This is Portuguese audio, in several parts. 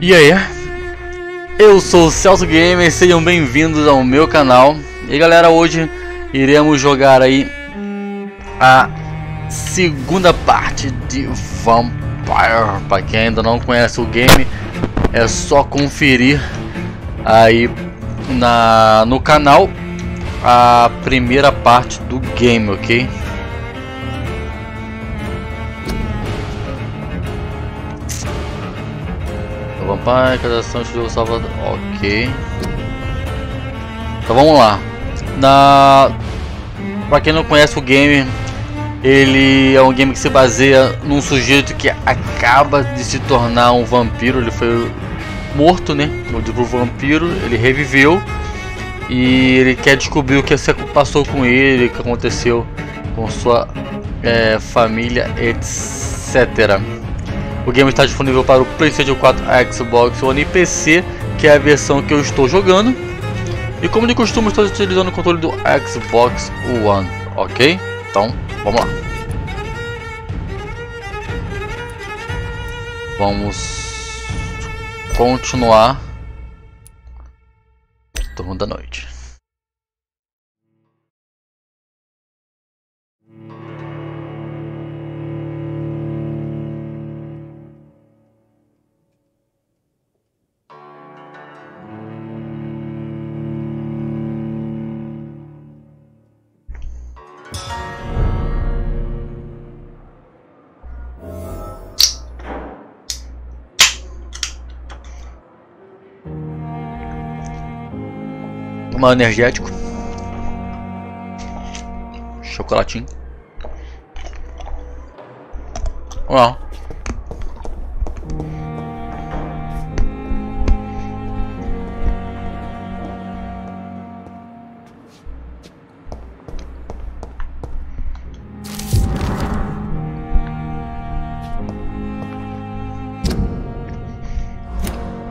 E aí, eu sou o Celso Gamer, sejam bem-vindos ao meu canal. E galera, hoje iremos jogar aí a segunda parte de Vampyr. Para quem ainda não conhece o game, é só conferir aí no canal a primeira parte do game, ok? Vampyr, cadastração de jogo salvador. Ok. Então vamos lá. Pra quem não conhece o game, ele é um game que se baseia num sujeito que acaba de se tornar um vampiro. Ele foi morto, né? No livro Vampiro, ele reviveu e ele quer descobrir o que passou com ele, o que aconteceu com sua família, etc. O game está disponível para o PlayStation 4, Xbox One e PC, que é a versão que eu estou jogando. E como de costume, estou utilizando o controle do Xbox One, ok? Então, vamos lá. Vamos continuar o turno da noite. Tomar energético, chocolatinho. Vamos lá.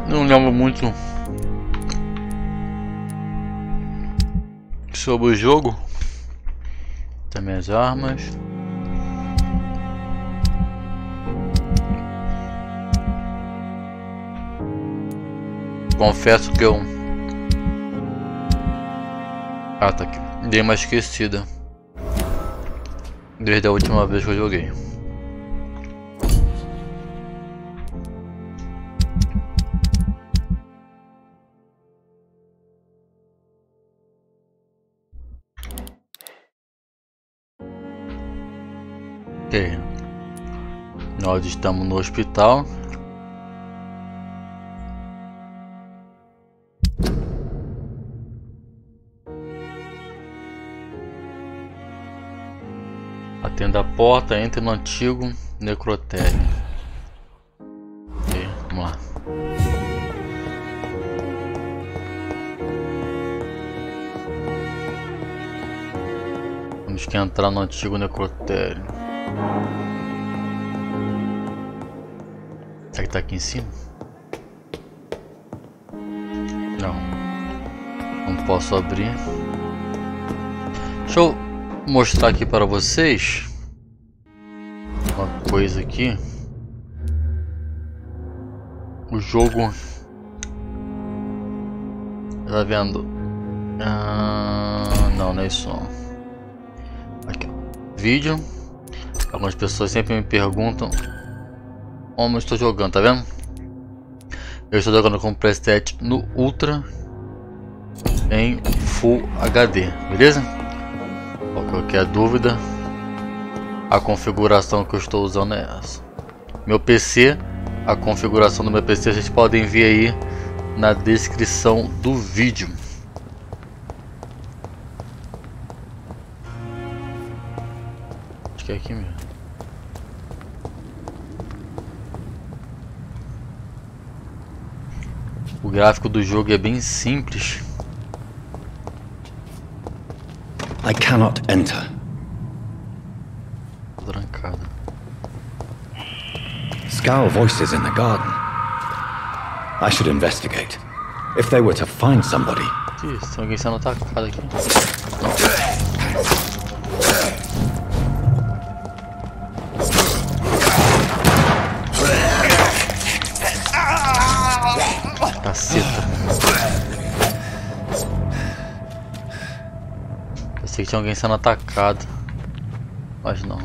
Não lembro muito sobre o jogo. Também as armas. Confesso que eu tá aqui. Dei uma esquecida desde a última vez que eu joguei. Ok, nós estamos no hospital. Atenda a porta, entre no antigo necrotério. Ok, vamos lá. Temos que entrar no antigo necrotério. Será que tá aqui em cima? Não posso abrir. Deixa eu mostrar aqui para vocês uma coisa aqui. O jogo, tá vendo? Não é isso. Aqui, vídeo. Algumas pessoas sempre me perguntam como eu estou jogando, tá vendo? Eu estou jogando com o preset no Ultra em Full HD, beleza? Qualquer dúvida, a configuração que eu estou usando é essa. Meu PC, a configuração do meu PC vocês podem ver aí na descrição do vídeo. Acho que é aqui mesmo. O gráfico do jogo é bem simples. I cannot enter. Trancada. Scowl voices in the garden. I should investigate. If they were to find somebody. Ih, tem alguém sendo atacado aqui. Não. que tinha alguém sendo atacado, mas não.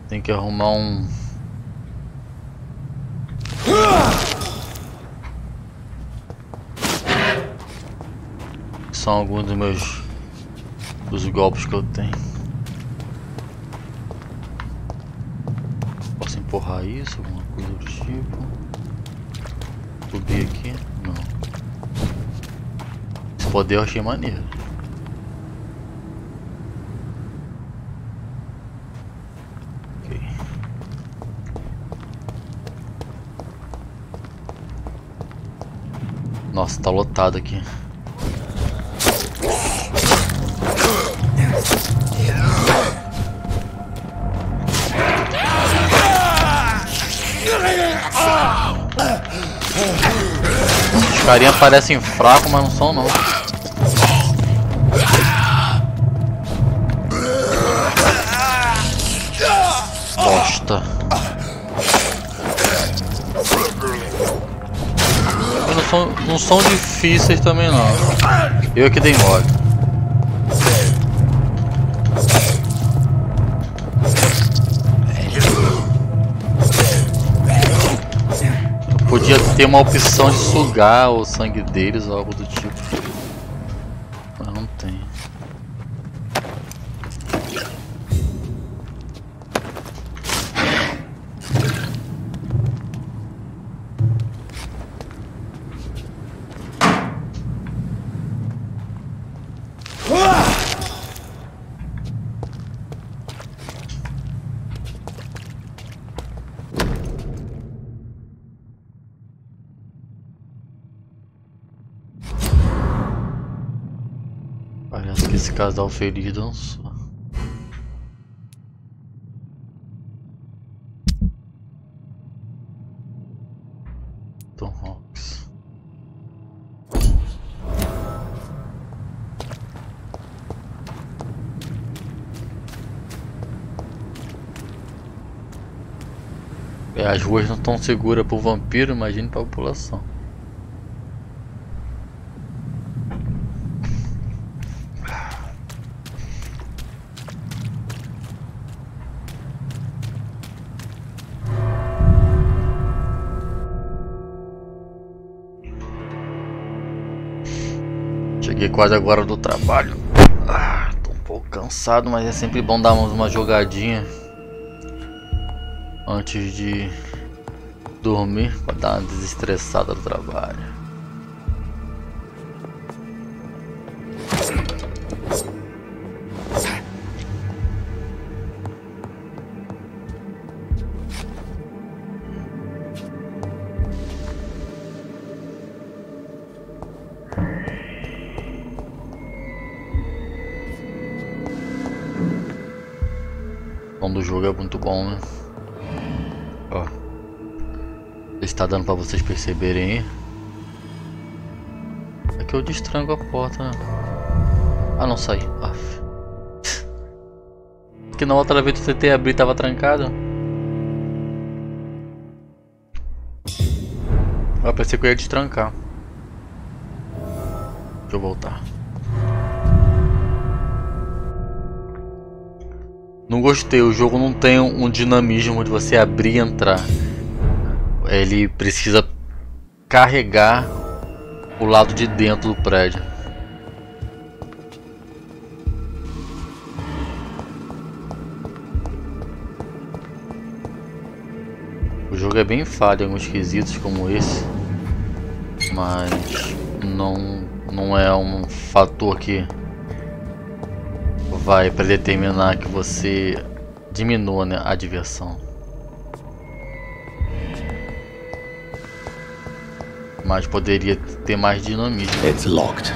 Tem que arrumar um... São alguns dos golpes que eu tenho. Posso empurrar isso, alguma coisa do tipo. Subir aqui? Não. Esse poder eu achei maneiro. Ok. Nossa, tá lotado aqui. Os carinha parecem fracos, mas não são não. Bosta. Não são difíceis também não. Eu que dei mole. Podia ter uma opção de sugar o sangue deles ou algo do tipo. Mas não tem. Parece que esse casal feliz dançou. Dontnod. As ruas não estão seguras para o vampiro, imagine para a população. Cheguei quase agora do trabalho. Tô um pouco cansado, mas é sempre bom dar uma jogadinha antes de dormir para dar uma desestressada do trabalho. O som do jogo é muito bom, né? Ó, está dando para vocês perceberem aí. Aqui eu destrango a porta, né? Ah, não saí. Que na outra vez eu tentei abrir, tava trancado. Eu pensei que eu ia destrancar. Deixa eu voltar. Não gostei, o jogo não tem um dinamismo de você abrir e entrar. Ele precisa carregar o lado de dentro do prédio. O jogo é bem falho em alguns quesitos como esse, mas não é um fator que vai predeterminar que você diminua, né, a diversão. Mas poderia ter mais dinamismo. It's locked.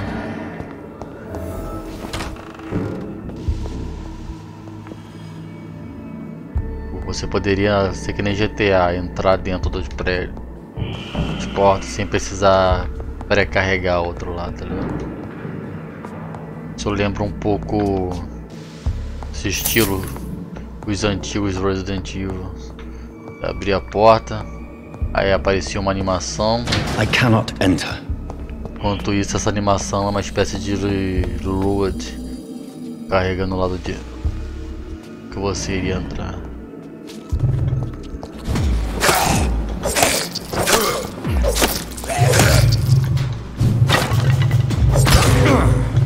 Você poderia ser que nem GTA, entrar dentro dos prédios, as portas, sem precisar pré-carregar o outro lado, tá ligado? Isso lembra um pouco esse estilo os antigos Resident Evil. Abri a porta, aí aparecia uma animação. I cannot enter. Enquanto isso, essa animação é uma espécie de load, carrega no lado de que você iria entrar.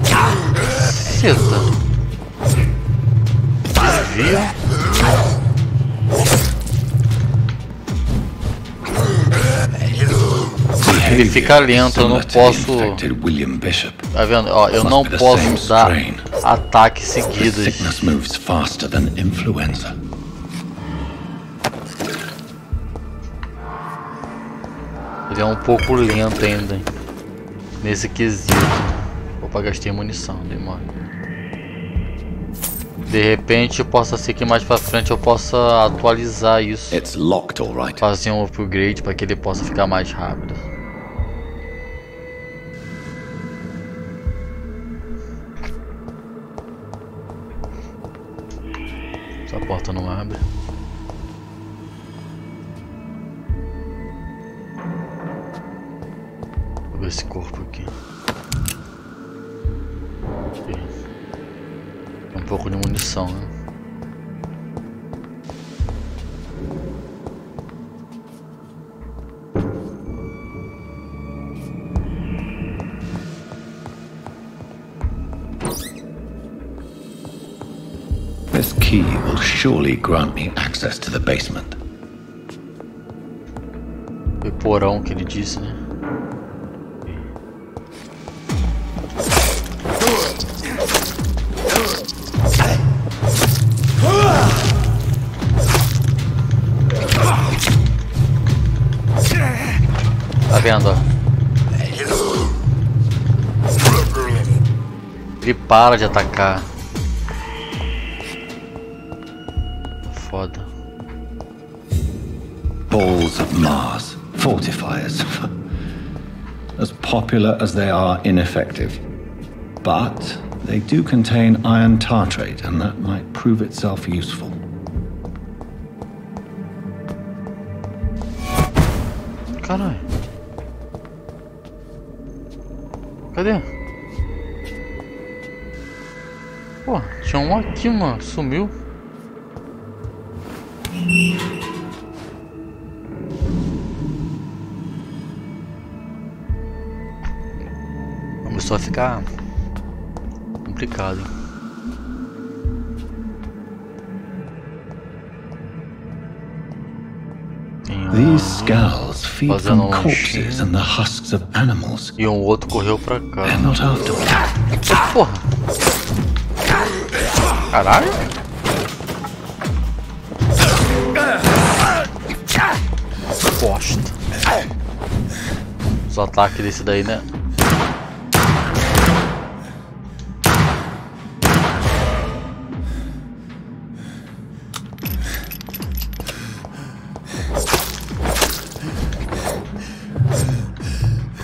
Caceta. Desvia. Ele fica lento, eu não posso. Tá vendo? Ó, eu não posso dar ataques seguidos. Ele é um pouco lento ainda, hein? Nesse quesito. Opa, gastei munição, demora. De repente, possa ser que mais pra frente eu possa atualizar isso. Fazer um upgrade para que ele possa ficar mais rápido. Essa porta não abre. Vou ver esse corpo aqui. Um pouco de munição, né? This key will surely grant me access to the basement. O porão que ele disse, né? Tá vendo, ó? Ele para de atacar. Foda. Balls of Mars, fortifiers. As popular as they are ineffective. But they do contain iron tartrate, and that might prove itself useful. Caralho. Cadê? Pô, tinha um aqui, mano. Sumiu. Começou a ficar complicado. These skulls feed from corpses and the husks of animals. E um outro correu pra cá. They're not after. Porra. Caralho. Bosta. Os ataques desse daí, né?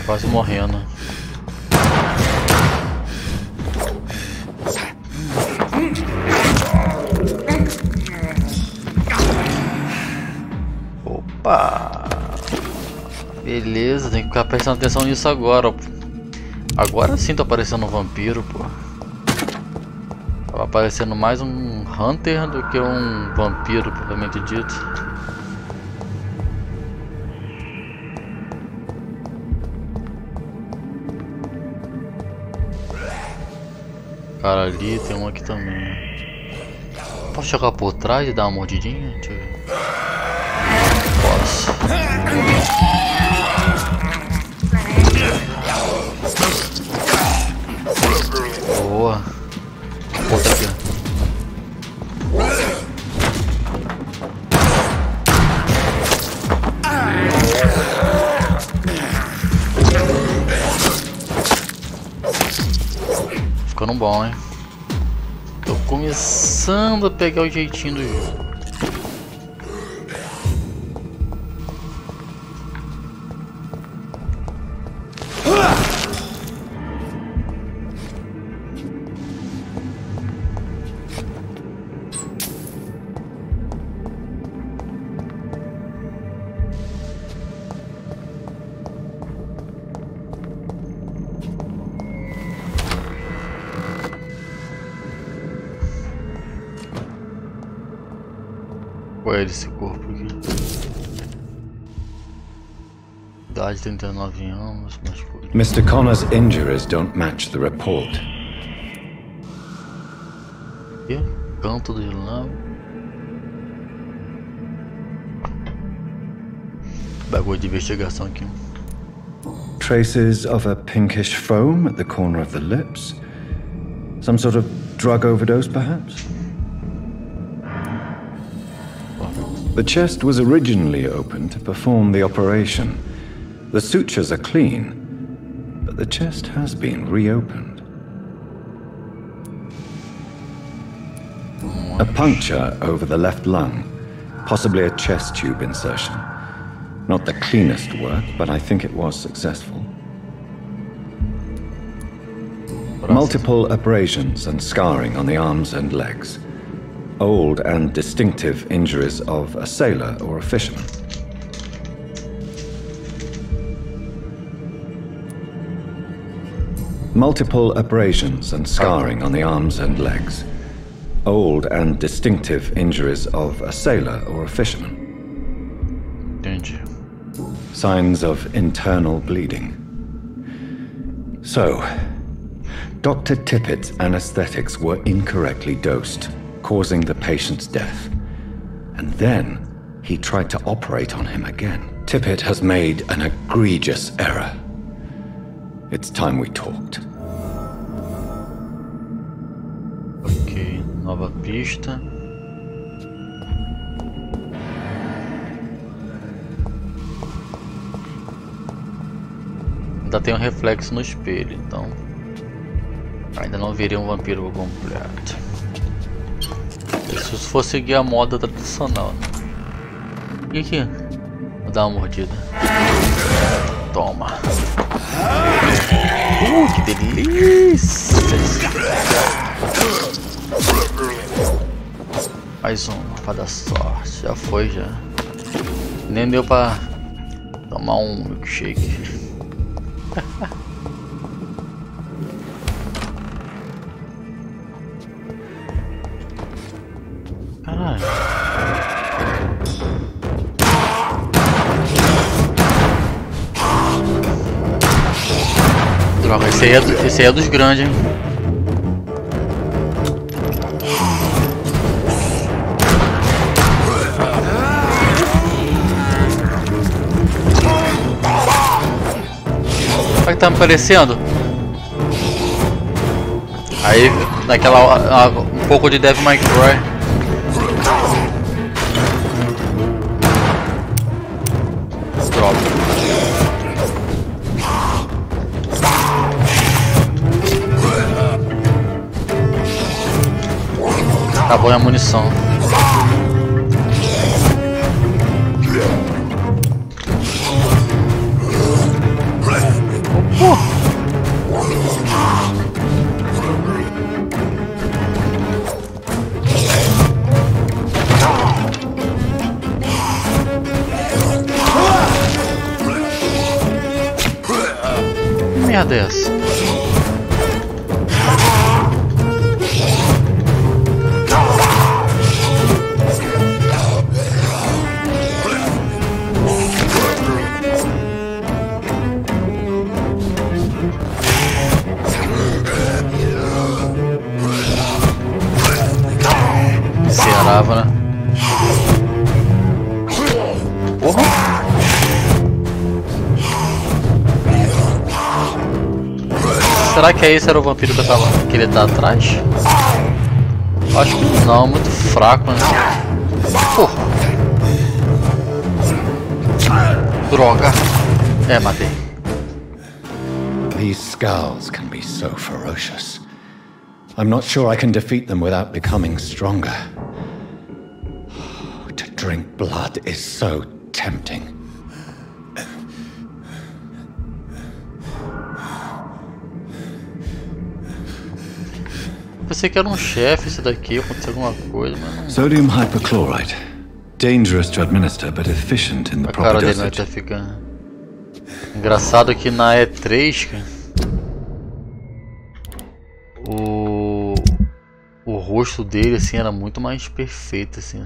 Quase morrendo. Opa! Beleza, tem que ficar prestando atenção nisso agora. Agora sim tá aparecendo um vampiro, pô. Tava aparecendo mais um Hunter do que um vampiro, propriamente dito. Cara, ali tem um aqui também. Posso jogar por trás e dar uma mordidinha? Deixa eu ver. Posso. Boa. Outra aqui. Ficando bom, hein? Tô começando a pegar o jeitinho do jogo. Qual é esse corpo aqui? Idade 39 anos, masculino. Mr. Connor's injuries don't match the report. E? Canto do lama. Bagulho de investigação aqui. Traces of a pinkish foam at the corner of the lips. Some sort of drug overdose, perhaps? The chest was originally open to perform the operation. The sutures are clean, but the chest has been reopened. A puncture over the left lung, possibly a chest tube insertion. Not the cleanest work, but I think it was successful. Multiple abrasions and scarring on the arms and legs. Old and distinctive injuries of a sailor or a fisherman. Multiple abrasions and scarring on the arms and legs. Old and distinctive injuries of a sailor or a fisherman. Entendi. Signs of internal bleeding. So, Dr. Tippett's anesthetics were incorrectly dosed, causing the patient's death. And then, he tried to operate on him again. Tippett has made an egregious error. It's time we talked. Ok, nova pista. Ainda tem um reflexo no espelho, então ainda não virei um vampiro completo. Isso se for seguir a moda tradicional, né? E aqui? Vou dar uma mordida. Toma. Que delícia! Mais uma pra dar sorte. Já foi, já. Nem deu pra tomar um milkshake. Caralho. Droga, esse aí é dos grandes, hein? Olha que tá me parecendo. Aí, naquela um pouco de Devil May Cry. Droga. Acabou a munição. Que merda é essa? Miserável, né? Porra! Será que esse era o vampiro que eu tava, que ele tá atrás? Acho que não, muito fraco, né? Porra! Droga! É, matei. These skulls can be so ferocious. I'm not sure I can defeat them without becoming stronger. To drink blood is so tempting. Pensei que era um chefe esse daqui, aconteceu alguma coisa, mas não... Sodium hypochlorite. Dangerous to administer, but efficient in the proper cara dele dosage. até fica... Engraçado que na E3, cara, o rosto dele assim era muito mais perfeito assim.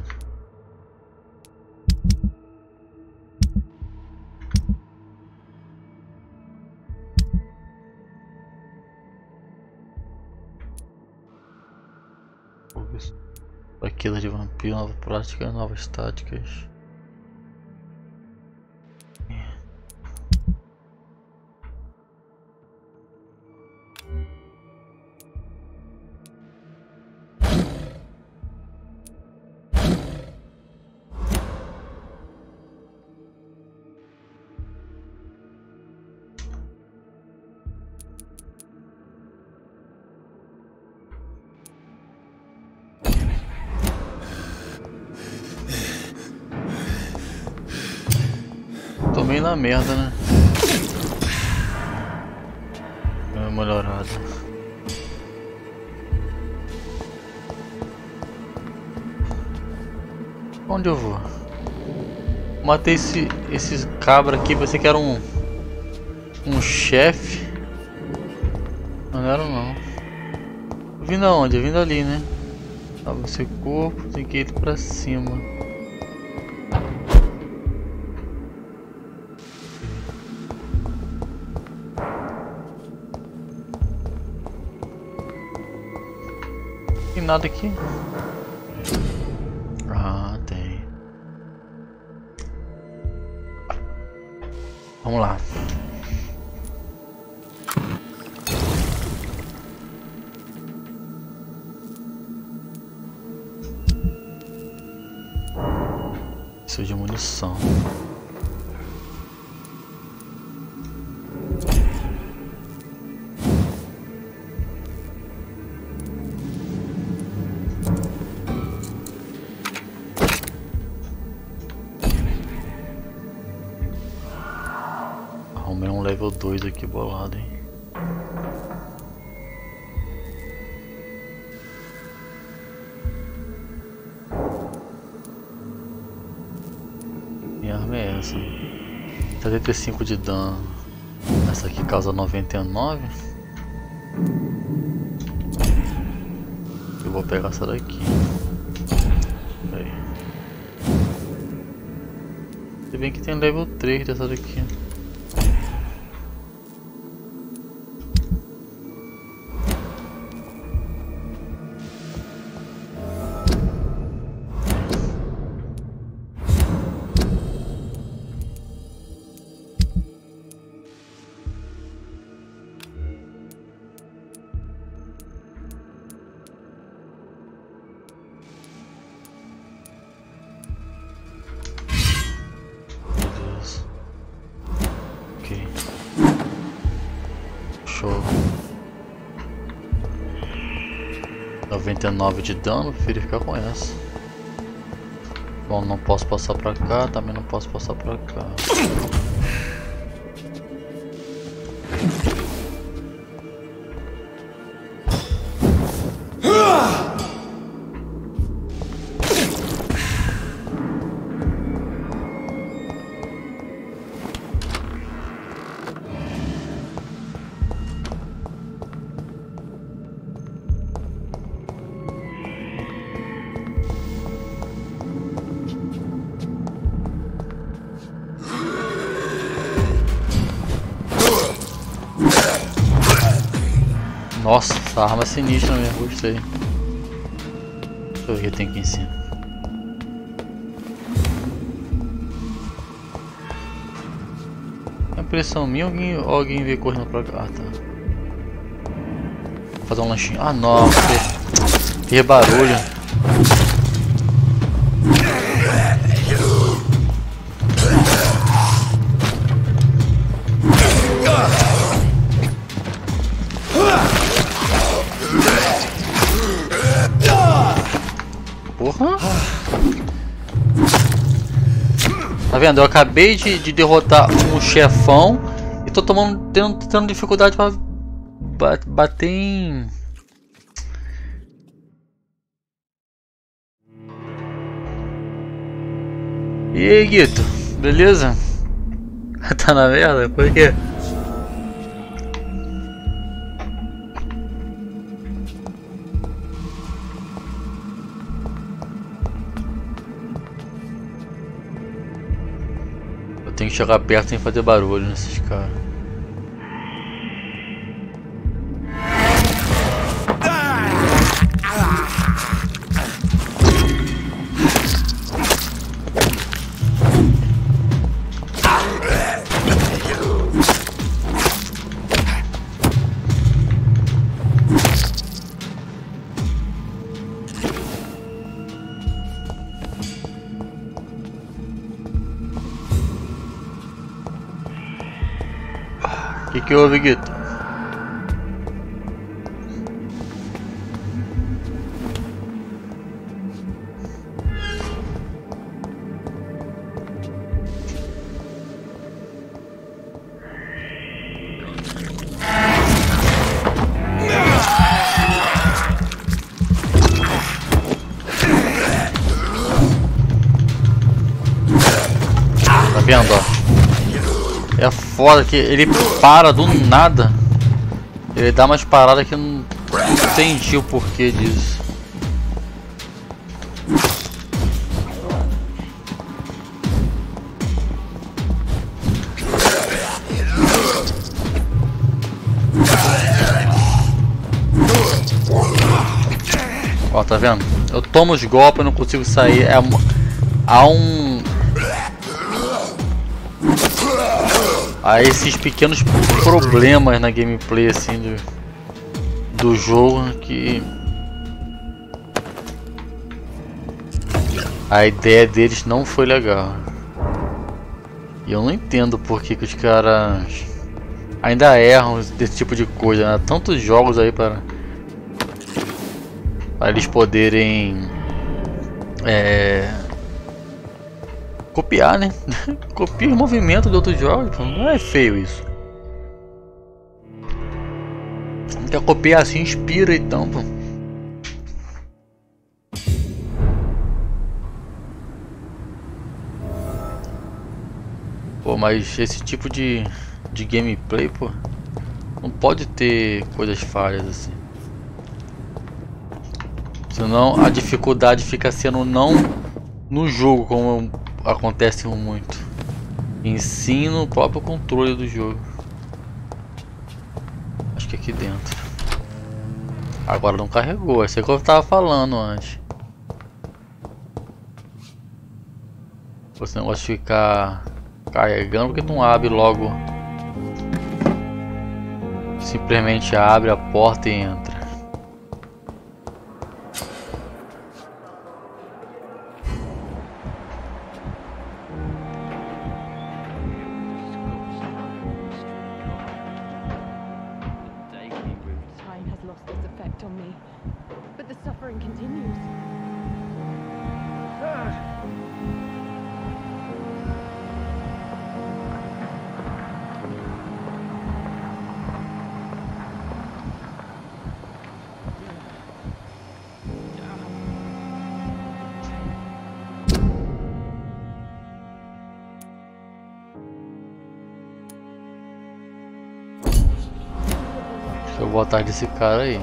Fraqueza de vampiro, nova prática, novas táticas. Tô meio na merda, né? Deu uma melhorada. Onde eu vou? Matei esse cabra aqui, pensei que era um chefe. Não era não. Vindo aonde? Vindo ali, né? Tava esse corpo, tem que ir pra cima. Tem nada aqui? Ah, tem. Vamos lá. Isso de munição. Arrumei um level 2 aqui bolado, hein? Minha arma é essa. 75 de dano. Essa aqui causa 99. Eu vou pegar essa daqui. Aí. Se bem que tem level 3 dessa daqui. Show. 99 de dano, prefiro ficar com essa. Bom, não posso passar pra cá, também não posso passar pra cá. Nossa, essa arma é sinistra mesmo, gostei. Deixa eu ver o que tem aqui em cima. É impressão minha ou alguém veio correndo pra cá? Ah, tá. Vou fazer um lanchinho. Ah, nossa, que barulho. Porra. Tá vendo? Eu acabei de derrotar um chefão e tô tendo dificuldade pra bater em... E aí, Guito? Beleza? Tá na merda? Por quê? Tem que chegar perto sem fazer barulho nesses caras. Que houve, Guito? Tá vendo, ó? É foda que ele para do nada. Ele dá umas paradas que eu não entendi o porquê disso. Ó, tá vendo? Eu tomo os golpes e não consigo sair. Há esses pequenos problemas na gameplay assim do jogo que a ideia deles não foi legal. E eu não entendo por que os caras ainda erram desse tipo de coisa, né? Tantos jogos aí para eles poderem copiar, né? Copia o movimento de outros jogos, pô. Não é feio isso. Quer copiar assim, inspira então, pô. Pô, mas esse tipo de gameplay, pô, não pode ter coisas falhas assim. Senão a dificuldade fica sendo não no jogo, como acontece muito, ensino o próprio controle do jogo. Acho que aqui dentro. Agora não carregou, esse é que eu tava falando antes. Esse negócio de ficar carregando, porque não abre logo. Simplesmente abre a porta e entra. Deixa eu botar desse cara aí.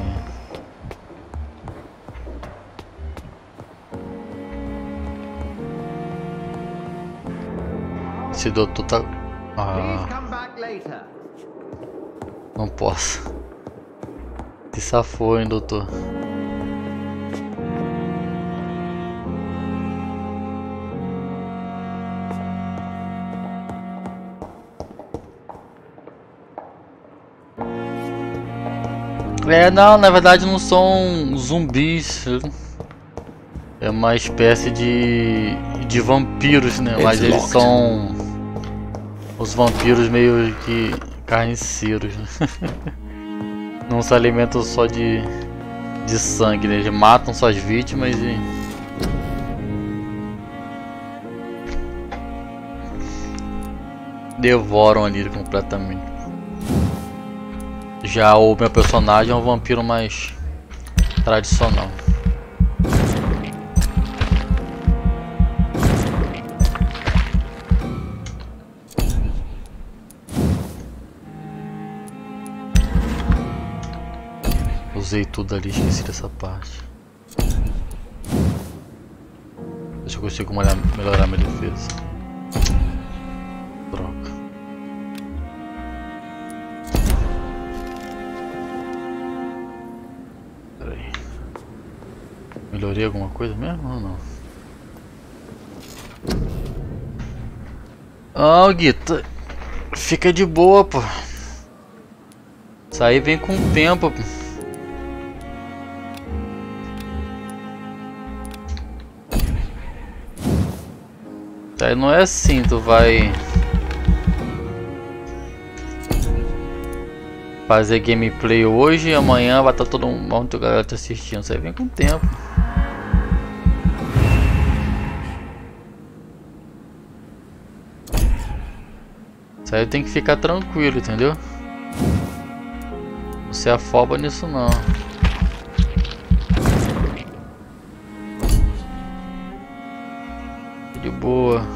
Esse doutor tá... não posso. Se safou, hein, doutor. Não, na verdade não são zumbis. É uma espécie de vampiros, né? Mas eles são os vampiros meio que carniceiros, né? Não se alimentam só de sangue, né? Eles matam suas vítimas e devoram ali completamente. Já o meu personagem é um vampiro mais tradicional. Usei tudo ali, esqueci dessa parte. Deixa eu consigo melhorar minha defesa. Droga. Pera aí. Melhorei alguma coisa mesmo ou não? Ah, Guita, fica de boa, pô. Isso aí vem com o tempo, pô. Aí não é assim, tu vai fazer gameplay hoje e amanhã vai estar todo mundo galera tá assistindo. Isso aí vem com o tempo. Isso aí tem que ficar tranquilo, entendeu? Não se afoba nisso não. De boa.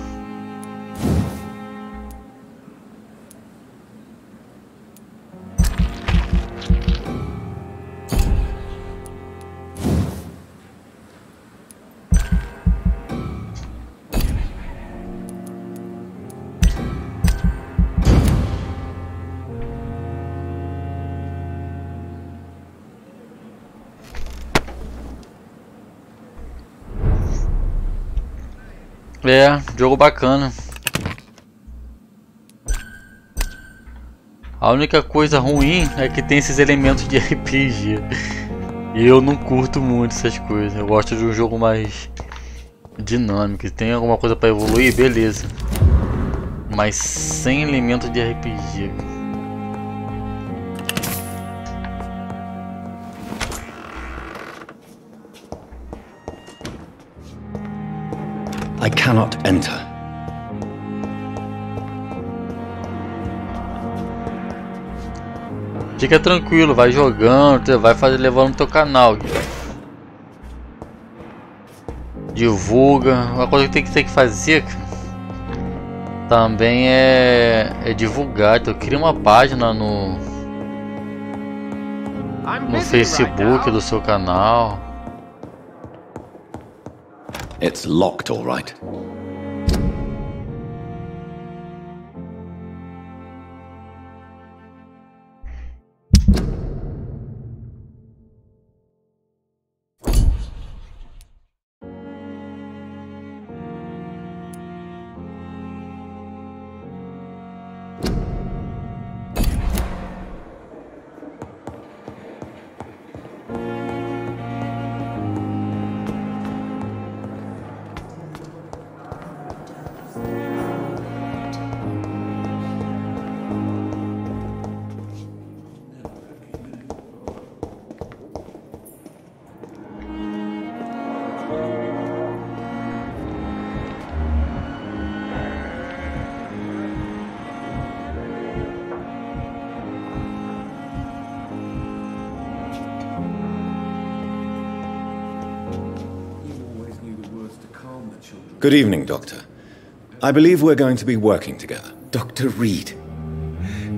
É, jogo bacana. A única coisa ruim é que tem esses elementos de RPG. E eu não curto muito essas coisas. Eu gosto de um jogo mais dinâmico. Se tem alguma coisa para evoluir, beleza. Mas sem elementos de RPG. I cannot enter. Fica tranquilo, vai jogando, vai levando teu canal. Divulga. Uma coisa que tem que fazer também é divulgar. Então cria uma página no Facebook do seu canal. It's locked, all right. Good evening, Doctor. I believe we're going to be working together. Dr. Reed.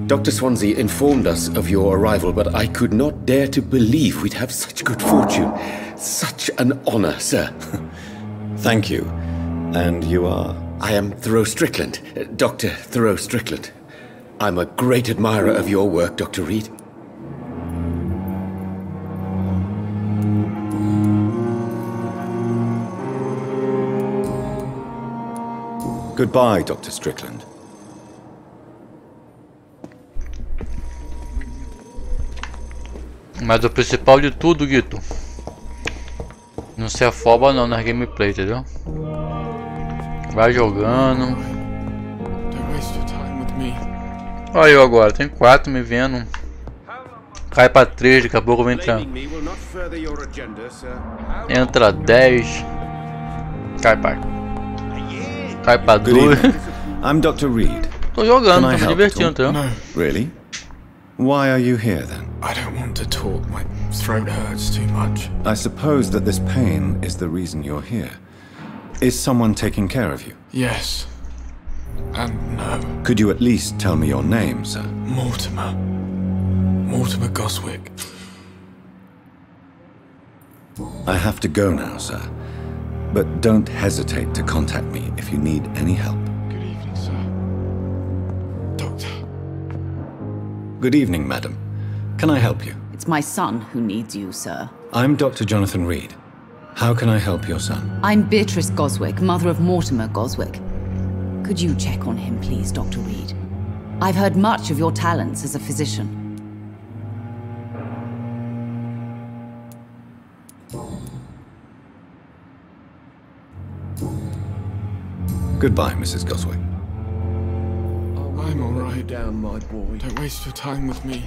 Dr. Swansea informed us of your arrival, but I could not dare to believe we'd have such good fortune. Such an honor, sir. Thank you. And you are? I am Thoreau Strickland, Dr. Thoreau Strickland. I'm a great admirer of your work, Dr. Reed. Goodbye, Dr. Strickland. Mas o principal de tudo, Guito, não se afoba não na gameplay, entendeu? Vai jogando. Olha eu agora, tem 4 me vendo. Cai pra 3, daqui a pouco vai entrar. Entra 10. Cai pra 2. I'm Dr. Reed. Tô jogando, tô me divertindo, tá? No. Really? Why are you here then? I don't want to talk. My throat hurts too much. I suppose that this pain is the reason you're here. Is someone taking care of you? Yes. And no. Could you at least tell me your name, sir? Mortimer. Mortimer Goswick. I have to go now, sir. But don't hesitate to contact me if you need any help. Good evening, sir. Doctor. Good evening, madam. Can I help you? It's my son who needs you, sir. I'm Dr. Jonathan Reed. How can I help your son? I'm Beatrice Goswick, mother of Mortimer Goswick. Could you check on him, please, Dr. Reed? I've heard much of your talents as a physician. Goodbye, Mrs. Goswick. I'm all right. Down, my boy. Don't waste your time with me.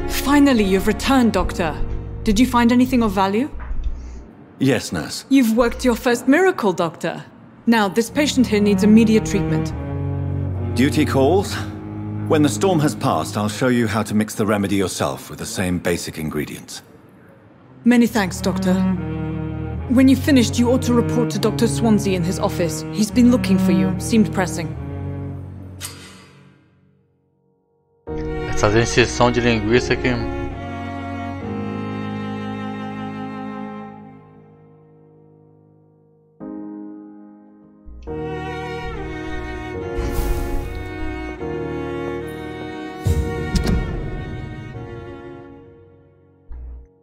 Finally, you've returned, Doctor. Did you find anything of value? Yes, nurse. You've worked your first miracle, Doctor. Now, this patient here needs immediate treatment. Duty calls. When the storm has passed, I'll show you how to mix the remedy yourself with the same basic ingredients. Many thanks, Doctor. When you've finished, you ought to report to Dr. Swansea in his office. He's been looking for you. Seemed pressing. Fazer injeção de linguiça aqui.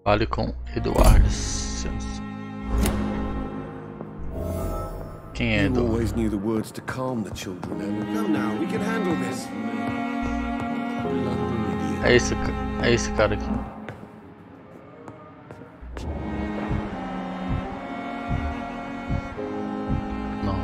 Fale com Eduardo. Quem é Eduardo? Always knew the words to calm the children. Come now, we can handle this. É esse cara aqui. Não.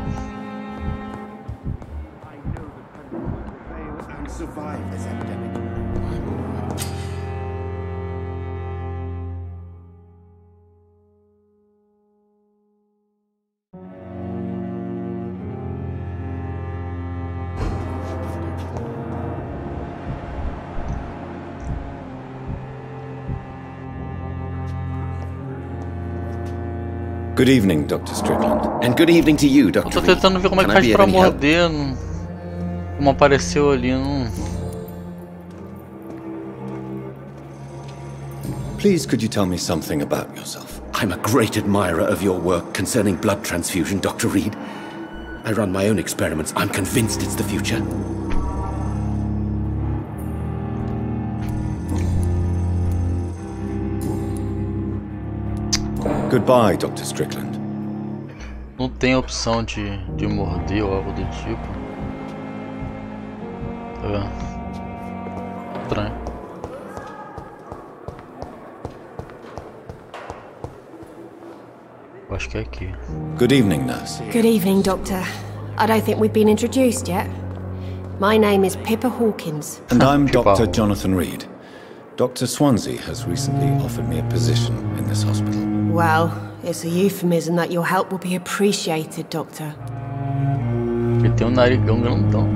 Good evening, Dr. Strickland. And good evening to you, Dr. Eu tô tentando ver como é que faz pra morder. Como apareceu ali. Please, could you tell me something about yourself? I'm a great admirer of your work concerning blood transfusion, Dr. Reed. I run my own experiments. I'm convinced it's the future. Goodbye, Dr. Strickland. Não tem opção de morder ou algo do tipo. Tá vendo? Estranho. Eu acho que é aqui. Good evening, nurse. Good evening, Doctor. I don't think we've been introduced yet. My name is Pippa Hawkins. And I'm Dr. Jonathan Reed. Dr. Swansea has recently offered me a position in this hospital. Well, it's a euphemism that your help will be appreciated, Doctor. Ele tem um narigão grandão.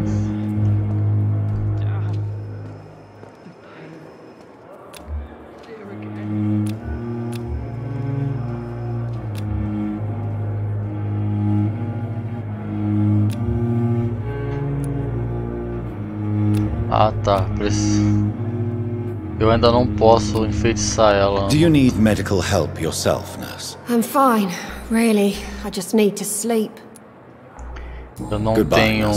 Ah, tá. Eu ainda não posso enfeitiçar ela. Do you need medical help yourself, nurse? I'm fine, really. I just need to sleep. Eu não tenho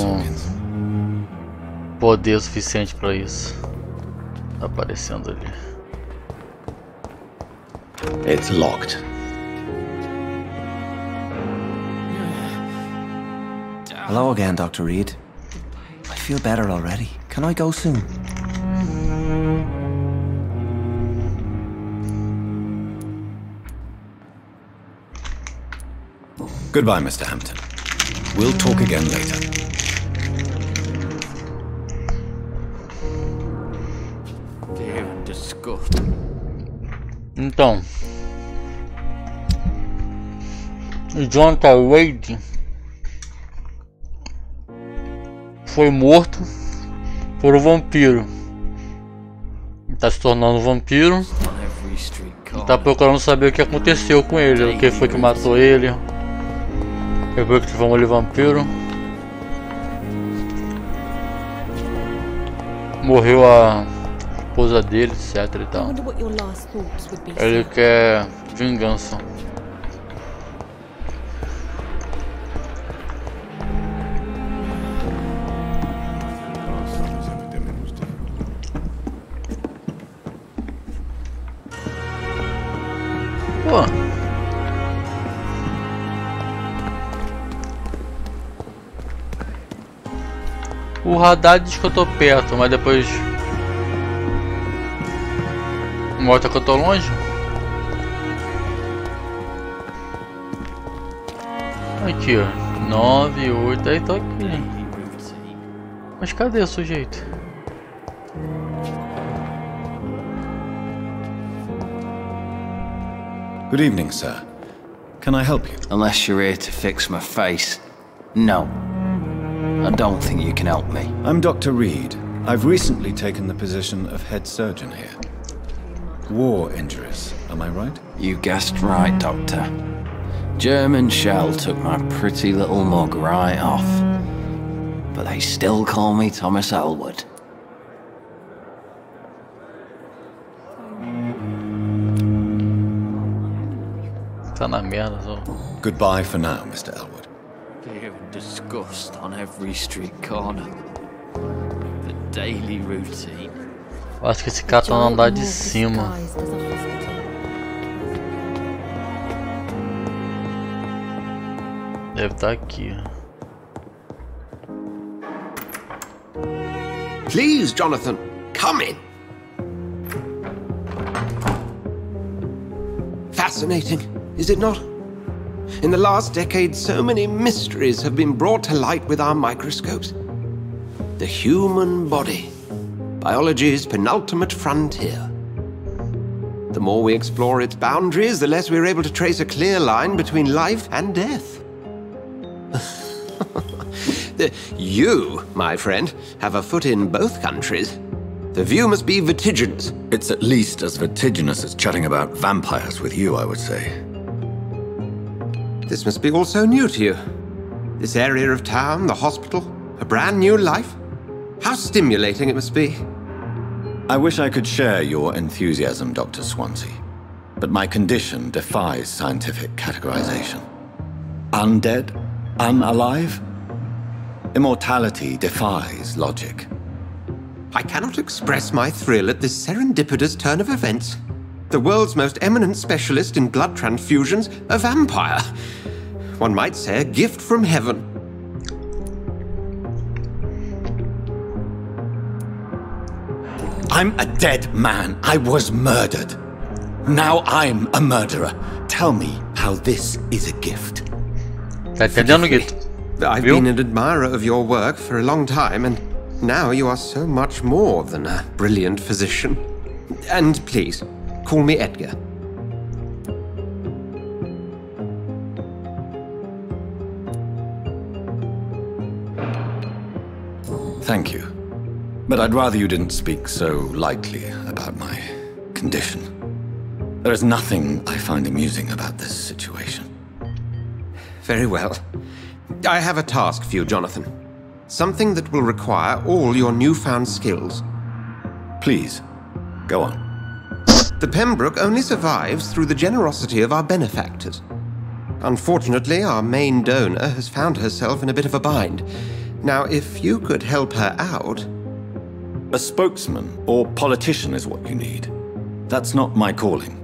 poder suficiente para isso. Tá aparecendo ali. It's locked. Hello again, Dr. Reed. I feel better already. Can I go soon? Goodbye, Mr. Hampton. We'll talk again later. Damn disgust. Então, o Jonathan Reed foi morto por um vampiro. Ele tá se tornando um vampiro. Ele tá procurando saber o que aconteceu com ele, o que foi que matou ele. Ele viu que transformou ele em vampiro. Morreu a esposa dele, etc e tal. Ele quer vingança. Pô. O radar diz que eu tô perto, mas depois mostra que eu tô longe. Aqui, ó. 9, 8, aí tô aqui. Mas cadê o sujeito? Good evening, sir. Can I help you? Unless you're here to fix my face. No. I don't think you can help me. I'm Dr. Reed. I've recently taken the position of head surgeon here. War injuries, am I right? You guessed right, Doctor. German shell took my pretty little mug right off. But they still call me Thomas Elwood. Tá na merda, só. Goodbye for now, Mr. Elwood. Fear and disgust on every street corner. The daily routine. Eu acho que esse cara tá no andar de cima. Deve estar aqui. Please, Jonathan, come in. Fascinating, is it not? In the last decade, so many mysteries have been brought to light with our microscopes. The human body, biology's penultimate frontier. The more we explore its boundaries, the less we're able to trace a clear line between life and death. You, my friend, have a foot in both countries. The view must be vertiginous. It's at least as vertiginous as chatting about vampires with you, I would say. This must be all so new to you. This area of town, the hospital, a brand new life. How stimulating it must be. I wish I could share your enthusiasm, Dr. Swansea, but my condition defies scientific categorization. Undead? Unalive? Immortality defies logic. I cannot express my thrill at this serendipitous turn of events. The world's most eminent specialist in blood transfusions, a vampire. One might say a gift from heaven. I'm a dead man. I was murdered. Now I'm a murderer. Tell me how this is a gift. Tá entendendo, Guito? I've been an admirer of your work for a long time, and now you are so much more than a brilliant physician. And please, call me Edgar. Thank you. But I'd rather you didn't speak so lightly about my condition. There is nothing I find amusing about this situation. Very well. I have a task for you, Jonathan. Something that will require all your newfound skills. Please, go on. The Pembroke only survives through the generosity of our benefactors. Unfortunately, our main donor has found herself in a bit of a bind. Now, if you could help her out... A spokesman or politician is what you need. That's not my calling.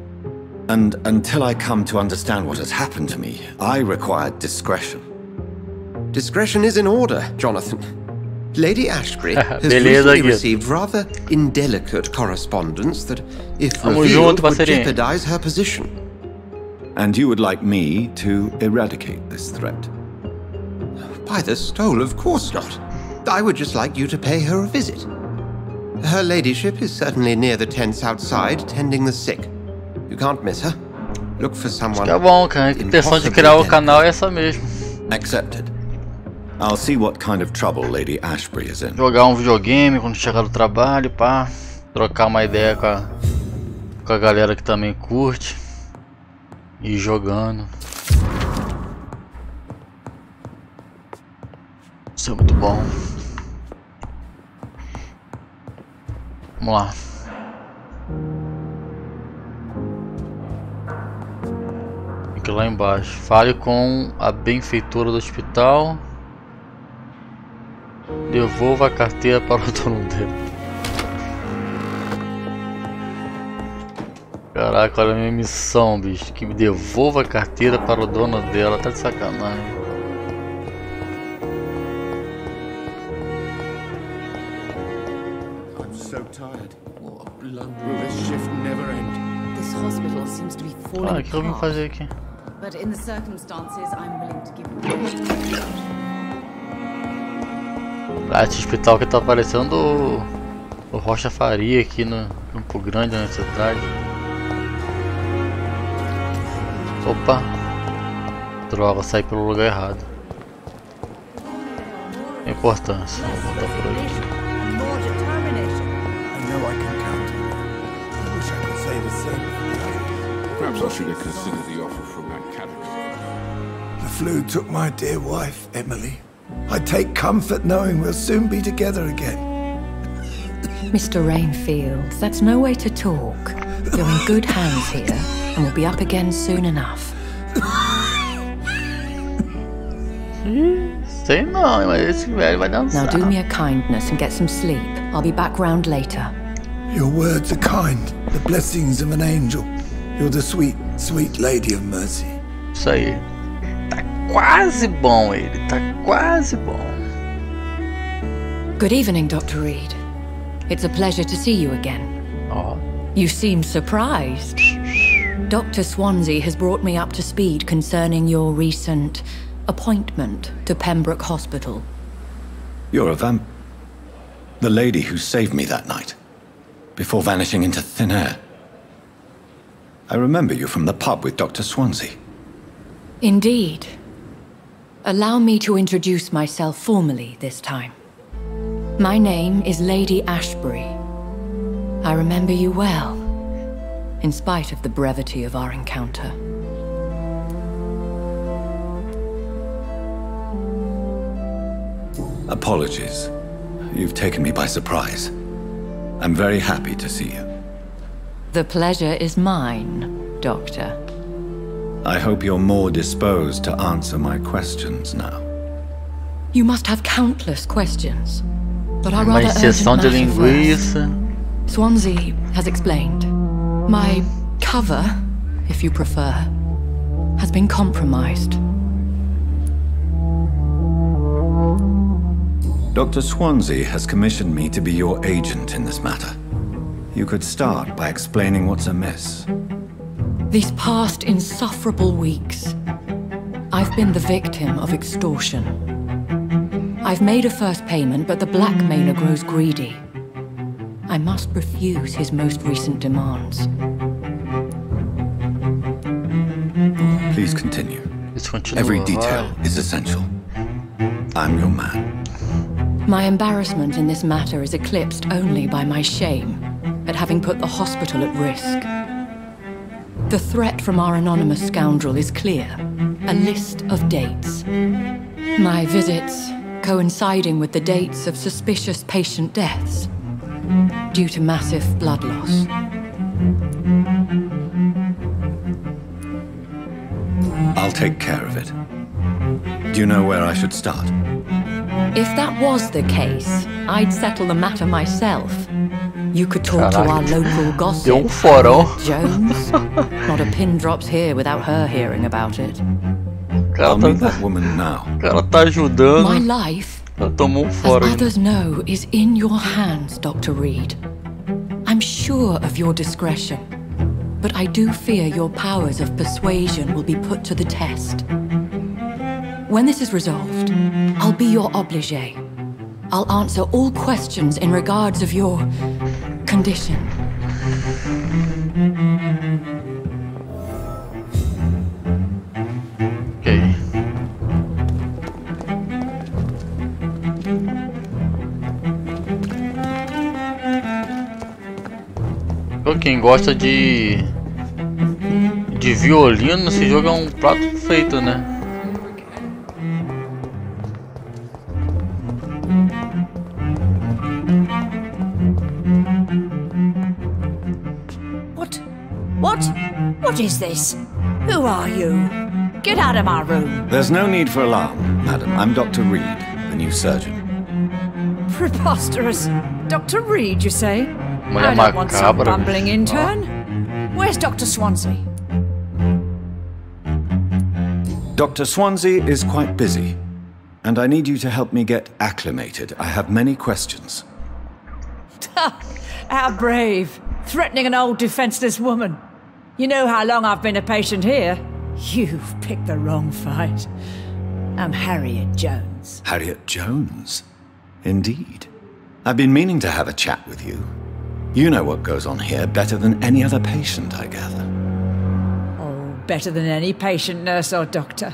And until I come to understand what has happened to me, I require discretion. Discretion is in order, Jonathan. Lady Ashbury has recently received rather indelicate correspondence that, if revealed, would jeopardize her position. And you would like me to eradicate this threat? By the stole, of course not. I would just like you to pay her a visit. Her ladyship is certainly near the tents outside, tending the sick. You can't miss her. Look for someone. Tá bom, cara. A intenção de criar o canal é essa mesmo. Accepted. I'll see what kind of trouble Lady Ashbury is in. Jogar um videogame quando chegar do trabalho, pá. Trocar uma ideia com a galera que também curte. E jogando. Isso é muito bom. Vamos lá. Aqui lá embaixo. Fale com a benfeitora do hospital. Devolva a carteira para o dono dele. Caraca, olha a minha missão, bicho. Que me devolva a carteira para o dono dela. Tá de sacanagem. Ah, o que eu vim fazer aqui? Ah, esse hospital que tá parecendo o Rocha Faria aqui no Campo Grande, na cidade. Opa! Droga, saí pelo lugar errado. Importância. Vou botar por aqui. Perhaps I should have considered the offer from that category. The flu took my dear wife, Emily. I take comfort knowing we'll soon be together again. Mr. Rainfield, that's no way to talk. You're in good hands here, and we'll be up again soon enough. Sei não, mas esse velho vai dançar. Now do me a kindness and get some sleep. I'll be back round later. Your words are kind, the blessings of an angel. You're the sweet, sweet lady of mercy. Isso aí. Tá quase bom ele, tá quase bom. Good evening, Dr. Reed. It's a pleasure to see you again. Oh. You seem surprised. Dr. Swansea has brought me up to speed concerning your recent appointment to Pembroke Hospital. You're a the lady who saved me that night, before vanishing into thin air. I remember you from the pub with Dr. Swansea. Indeed. Allow me to introduce myself formally this time. My name is Lady Ashbury. I remember you well, in spite of the brevity of our encounter. Apologies. You've taken me by surprise. I'm very happy to see you. The pleasure is mine, Doctor. I hope you're more disposed to answer my questions now. You must have countless questions, but I Uma rather exceção de urgent matter linguiça. first. Swansea has explained. My cover, if you prefer, has been compromised. Dr. Swansea has commissioned me to be your agent in this matter. You could start by explaining what's amiss. These past insufferable weeks, I've been the victim of extortion. I've made a first payment, but the blackmailer grows greedy. I must refuse his most recent demands. Please continue. Every detail is essential. I'm your man. My embarrassment in this matter is eclipsed only by my shame at having put the hospital at risk. The threat from our anonymous scoundrel is clear. A list of dates. My visits coinciding with the dates of suspicious patient deaths due to massive blood loss. I'll take care of it. Do you know where I should start? If that was the case, I'd settle the matter myself. You could talk to our local gossip, Jones. Not a pin drops here without her hearing about it. I'll meet that woman now. Cara tá ajudando. My life, tomou as fora. others know, is in your hands, Dr. Reed. I'm sure of your discretion, but I do fear your powers of persuasion will be put to the test. When this is resolved, I'll be your obligé. I'll answer all questions in regards of your condition. Ok. Pra quem gosta de violino, esse jogo é um prato feito, né? What is this? Who are you? Get out of my room. There's no need for alarm, madam. I'm Dr. Reed, the new surgeon. Preposterous. Dr. Reed, you say? Mulher I don't want some macabra. bumbling intern. Where's Dr. Swansea? Dr. Swansea is quite busy, and I need you to help me get acclimated. I have many questions. How brave. Threatening an old defenseless woman. You know how long I've been a patient here? You've picked the wrong fight. I'm Harriet Jones. Harriet Jones? Indeed. I've been meaning to have a chat with you. You know what goes on here better than any other patient, I gather. Oh, better than any patient, nurse or doctor.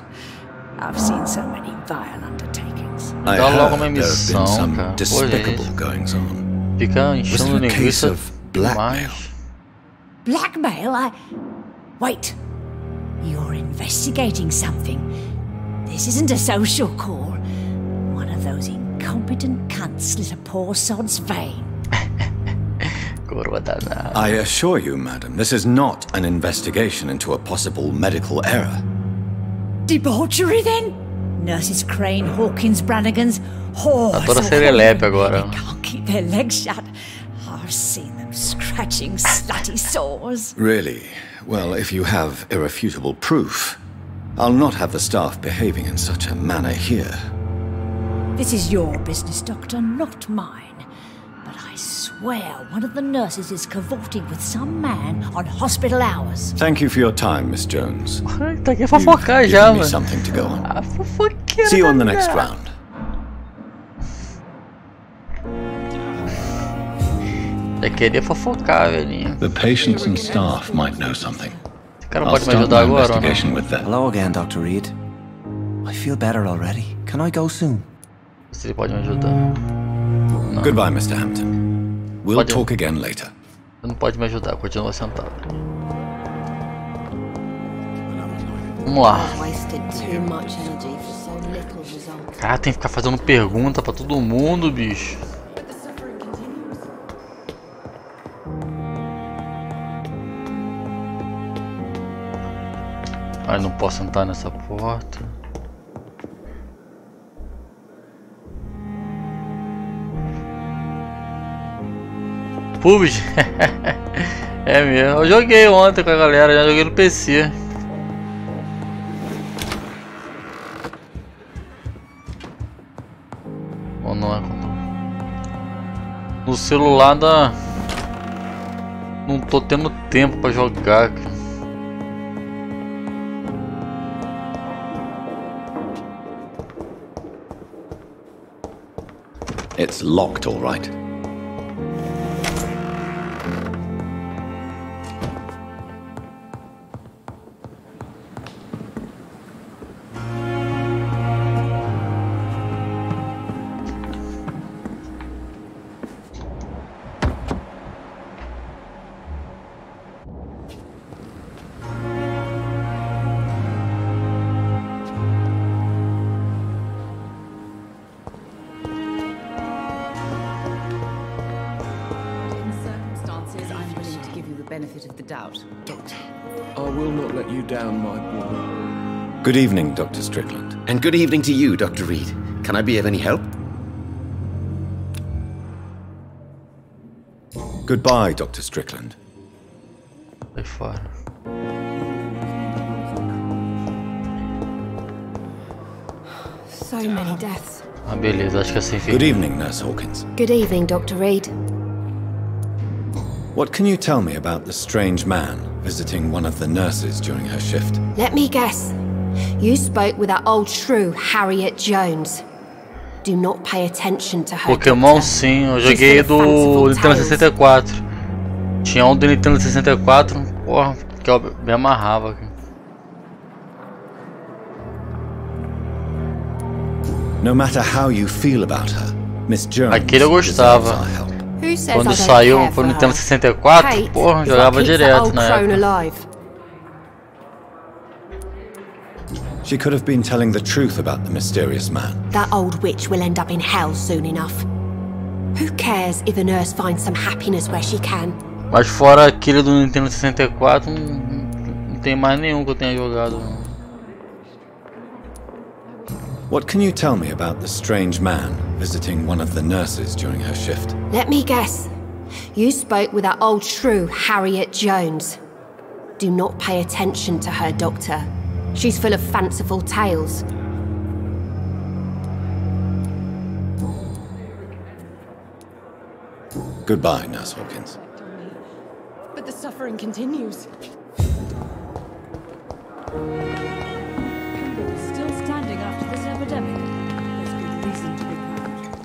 I've seen so many vile undertakings. I heard there have been some despicable goings on. Was it a case of blackmail? Blackmail? Wait. You're investigating something. This isn't a social call. One of those incompetent cunts slit a poor sod's vein. I assure you, madam, this is not an investigation into a possible medical error. Debauchery, then? Nurses Crane, Hawkins, Brannigans, whores. They can't keep their legs shut. I've seen them scratching slutty sores. Really? Well, if you have irrefutable proof, I'll not have the staff behaving in such a manner here. This is your business, Doctor, not mine. But I swear one of the nurses is cavorting with some man on hospital hours. Thank you for your time, Miss Jones. Tá aqui fofocar já, mano. Something to go on. Fofoqueira. See you on the next round. Eu queria fofocar, velhinho. The patients and staff might know something. Esse cara pode me ajudar agora, ou não? Hello again, Dr. Reed. I feel better already. Can I go soon? Se ele pode me ajudar. Não. Goodbye, Mr. Hampton. We'll talk again later. Você não pode me ajudar, continua sentado. Vamos lá. Cara, tem que ficar fazendo pergunta pra todo mundo, bicho. Ai, não posso entrar nessa porta. PUBG. É mesmo. Eu joguei ontem com a galera, já joguei no PC. Ou não é? No celular da... Não tô tendo tempo pra jogar, cara. It's locked, all right. Good evening, Dr. Strickland. And good evening to you, Dr. Reed. Can I be of any help? Goodbye, Dr. Strickland. Vai fora. So many deaths. Ah, beleza, acho que assim fica. Good evening, Nurse Hawkins. Good evening, Dr. Reed. What can you tell me about the strange man visiting one of the nurses during her shift? Let me guess. You spoke with that old shrew, Harriet Jones. Do not pay attention to her. Pokémon sim, eu joguei do Nintendo 64. Tinha um do Nintendo 64, porra, que eu me amarrava. No matter how you feel about her, Miss Jones. Aquele eu gostava. Quando saiu pro Nintendo 64, porra, jogava direto na época. She could have been telling the truth about the mysterious man. That old witch will end up in hell soon enough. Who cares if a nurse finds some happiness where she can? Mas fora aquele do Nintendo 64, não tem mais nenhum que eu tenha jogado. What can you tell me about the strange man visiting one of the nurses during her shift? Let me guess. You spoke with that old shrew, Harriet Jones. Do not pay attention to her, Doctor. She's full of fanciful tales. Goodbye, Nurse Hawkins. But the suffering continues. Still standing after this epidemic. There's good reason to be proud.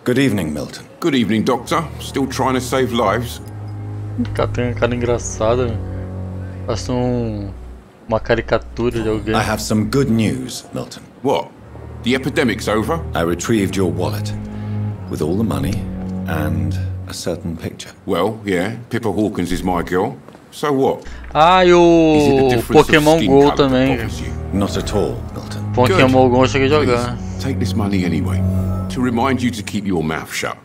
Good evening, Milton. Good evening, Doctor. Still trying to save lives? Cara, tem uma cara engraçada. Faça uma caricatura de alguém. I have some good news, Milton. What? The epidemic's over? I retrieved your wallet with all the money and a certain picture. Well, yeah, Pippa Hawkins is my girl. So what? Ah, e o Pokémon Go também. Not at all, Milton. Pokémon Go eu cheguei a jogar. Take this money anyway, to remind you to keep your mouth shut.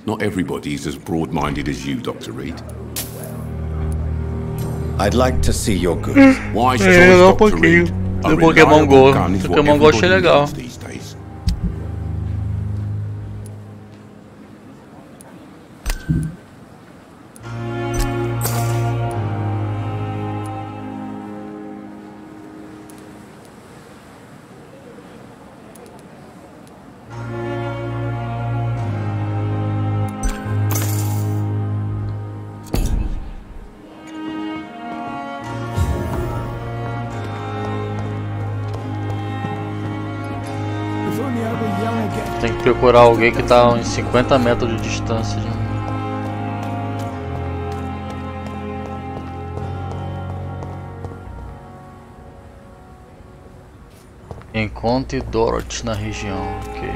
Not everybody's as broad-minded as you, Dr. Reed. I'd like to see your goods. Wise choice, Dr. Reed. A Pokémon Go. gun is what Pokémon Go achei everybody legal. needs these days. Tem que procurar alguém que tá em 50 metros de distância. Encontre Dorothy na região. Ok.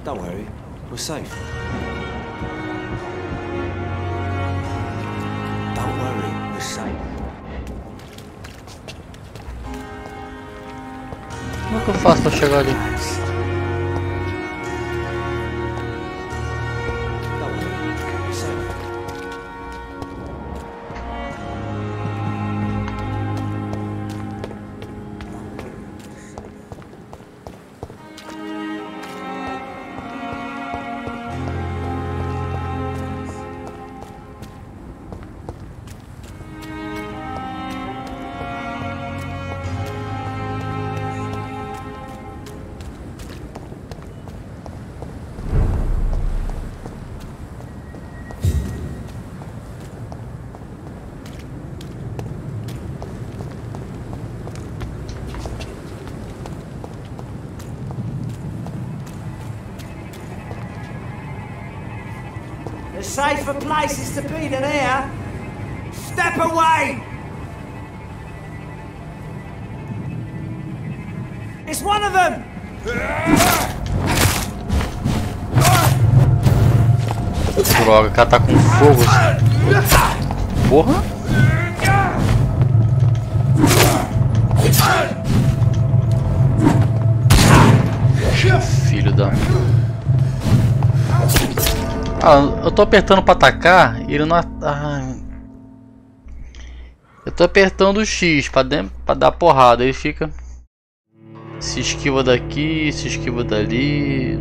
Don't worry, we're safe. Don't worry, we're safe. Como é que eu faço pra chegar ali? There's safer places to be than here. Step away! It's one of them! Droga, o cara tá com fogo. Porra! Filho da... Ah, eu tô apertando pra atacar e ele não... Eu tô apertando o X pra dar porrada, ele fica... Se esquiva daqui, se esquiva dali...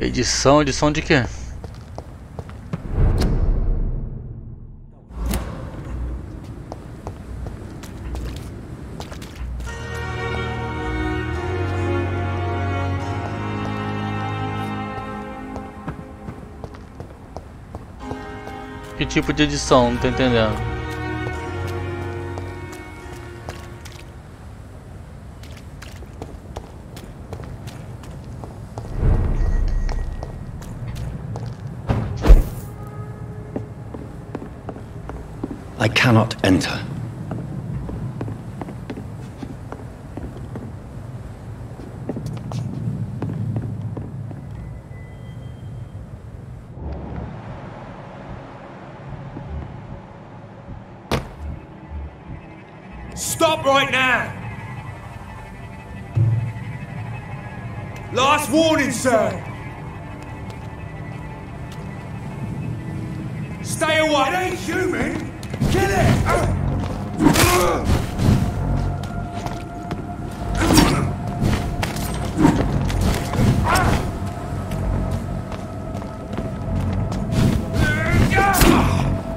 Edição de quê? Que tipo de edição? Não tô entendendo. I cannot enter. Stop right now! Last warning, sir! Stay away! It ain't human! Kill it!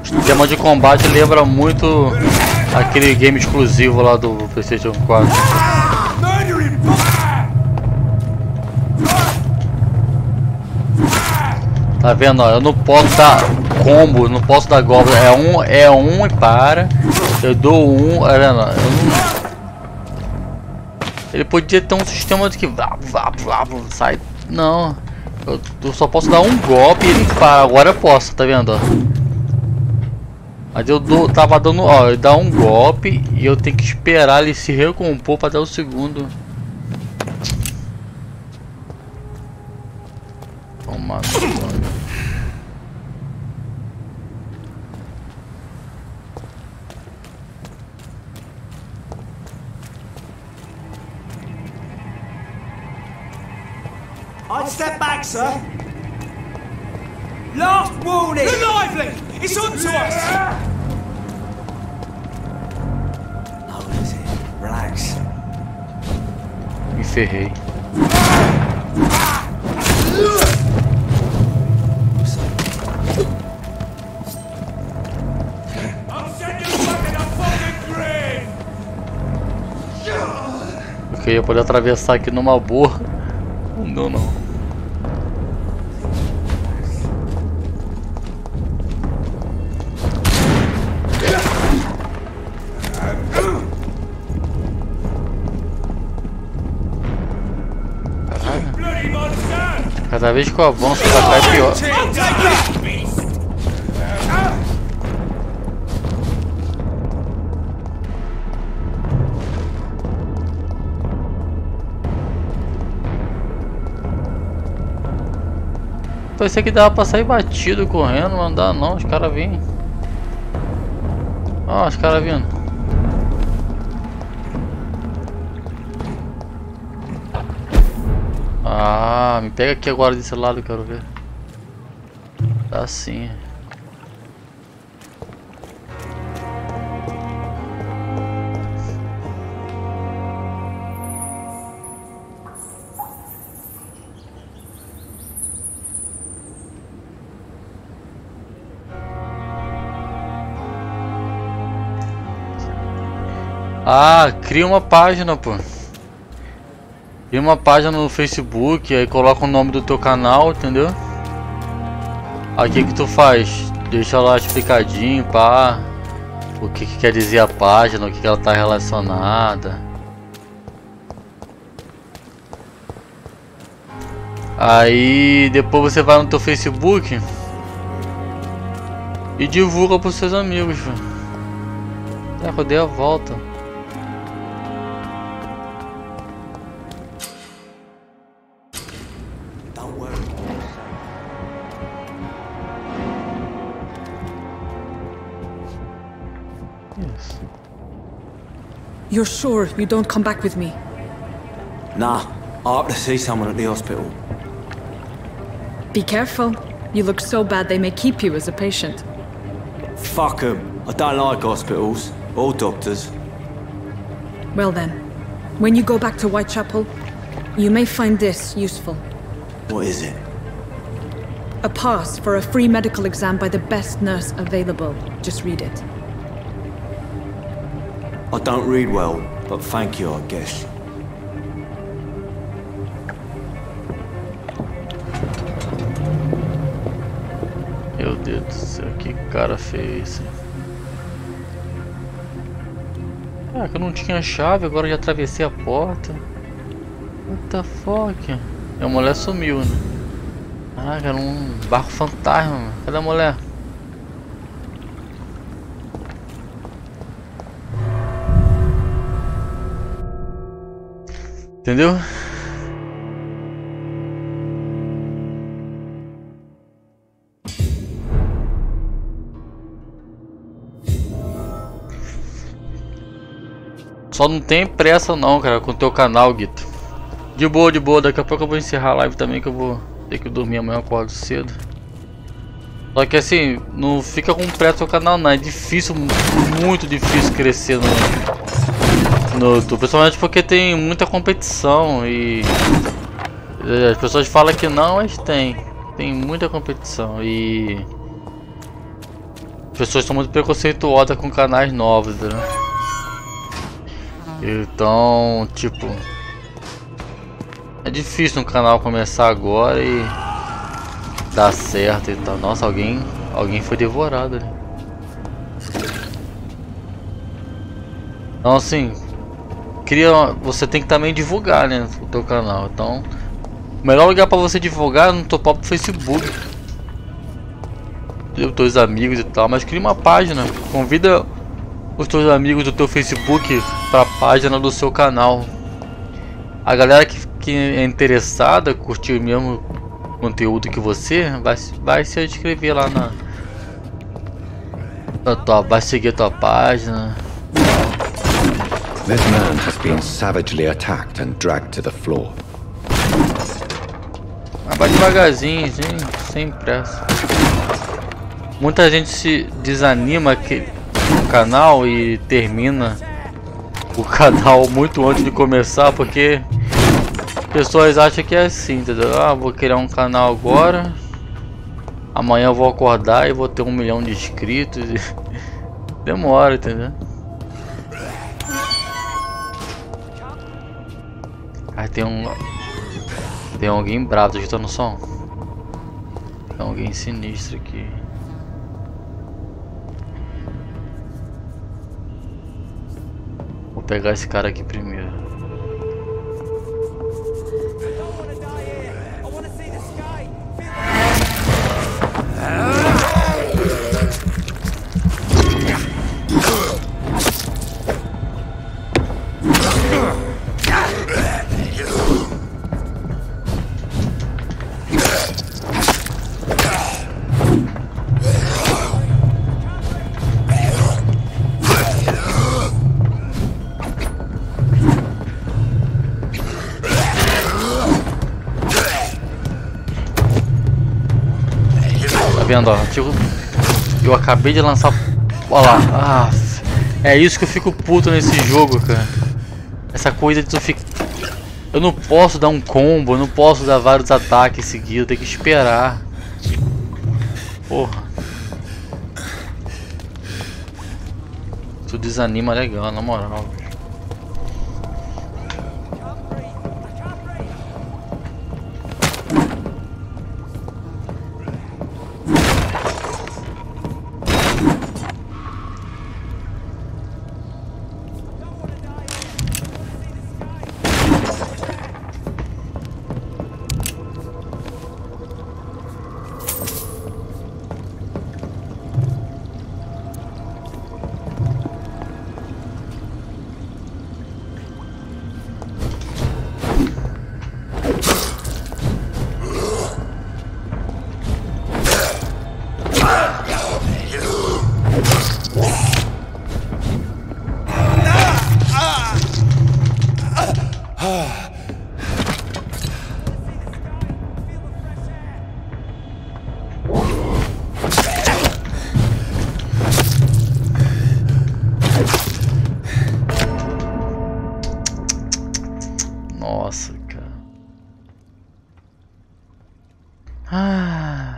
O sistema de combate lembra muito aquele game exclusivo lá do PlayStation 4. Tá vendo? Ó, eu não posso dar combo, não posso dar golpe. É um e para. Eu dou um. Tá vendo? Ele podia ter um sistema de que sai. Não. Eu só posso dar um golpe e ele para. Agora eu posso, tá vendo? Ó. Mas eu tava dando, ó, ele dá um golpe e eu tenho que esperar ele se recompor para dar o segundo. Toma. I'd step back, sir. Last warning! You're lively! It's on to us! Oh, that's it. Relax. Me ferrei. I'll send you back in a fucking grave! Ok, eu poder atravessar aqui numa boa. Não, não. Cada vez que eu avanço pra cá é pior. Pensei que dava pra sair batido correndo, mas não dá não, os caras vêm. Ó, os caras vindo. Ah, me pega aqui agora desse lado, eu quero ver. Tá sim. Ah, cria uma página, pô. Cria uma página no Facebook, aí coloca o nome do teu canal, entendeu? Aí o que que tu faz? Deixa lá explicadinho, pá. O que que quer dizer a página, o que que ela tá relacionada. Aí depois você vai no teu Facebook e divulga pros seus amigos, velho. Será que eu dei a volta? You're sure you don't come back with me? Nah, I have to see someone at the hospital. Be careful. You look so bad they may keep you as a patient. Fuck 'em. I don't like hospitals or doctors. Well then, when you go back to Whitechapel, you may find this useful. What is it? A pass for a free medical exam by the best nurse available. Just read it. I don't read well, but thank you, I guess. Meu Deus do céu, que cara feio esse. Ah, que eu não tinha chave, agora já atravessei a porta. What the fuck? A mulher sumiu, né? Ah, era um barco fantasma. Cadê a mulher? Entendeu? Só não tem pressa não, cara, com o teu canal, Guito. De boa, daqui a pouco eu vou encerrar a live também, que eu vou ter que dormir amanhã, eu acordo cedo. Só que assim, não fica com pressa no canal não, é difícil, muito difícil crescer no YouTube. Principalmente porque tem muita competição e... as pessoas falam que não, mas tem muita competição e... as pessoas são muito preconceituosas com canais novos, né? Então, tipo... é difícil um canal começar agora e... dar certo e tal. Nossa, alguém foi devorado ali. Então assim, você tem que também divulgar, né, o teu canal. Então, o melhor lugar para você divulgar é no teu próprio Facebook. Os teus amigos e tal, mas cria uma página, convida os teus amigos do teu Facebook para a página do seu canal. A galera que é interessada, curtir o mesmo conteúdo que você, vai se inscrever lá vai seguir a tua página. This man has been savagely attacked and dragged to the floor. Mas vai devagarzinho, sem pressa. Muita gente se desanima no canal e termina o canal muito antes de começar, porque pessoas acham que é assim, entendeu? Ah, vou criar um canal agora, amanhã eu vou acordar e vou ter 1 milhão de inscritos e... demora, entendeu? Aí tem alguém bravo, tá escutando o som? Tem alguém sinistro aqui. Vou pegar esse cara aqui primeiro. Ó, eu acabei de lançar. Olha lá. Ah, é isso que eu fico puto nesse jogo, cara. Essa coisa de tu ficar. Eu não posso dar um combo, eu não posso dar vários ataques seguidos, tem que esperar. Porra. Tu desanima legal, na moral. Nossa, cara. Ah.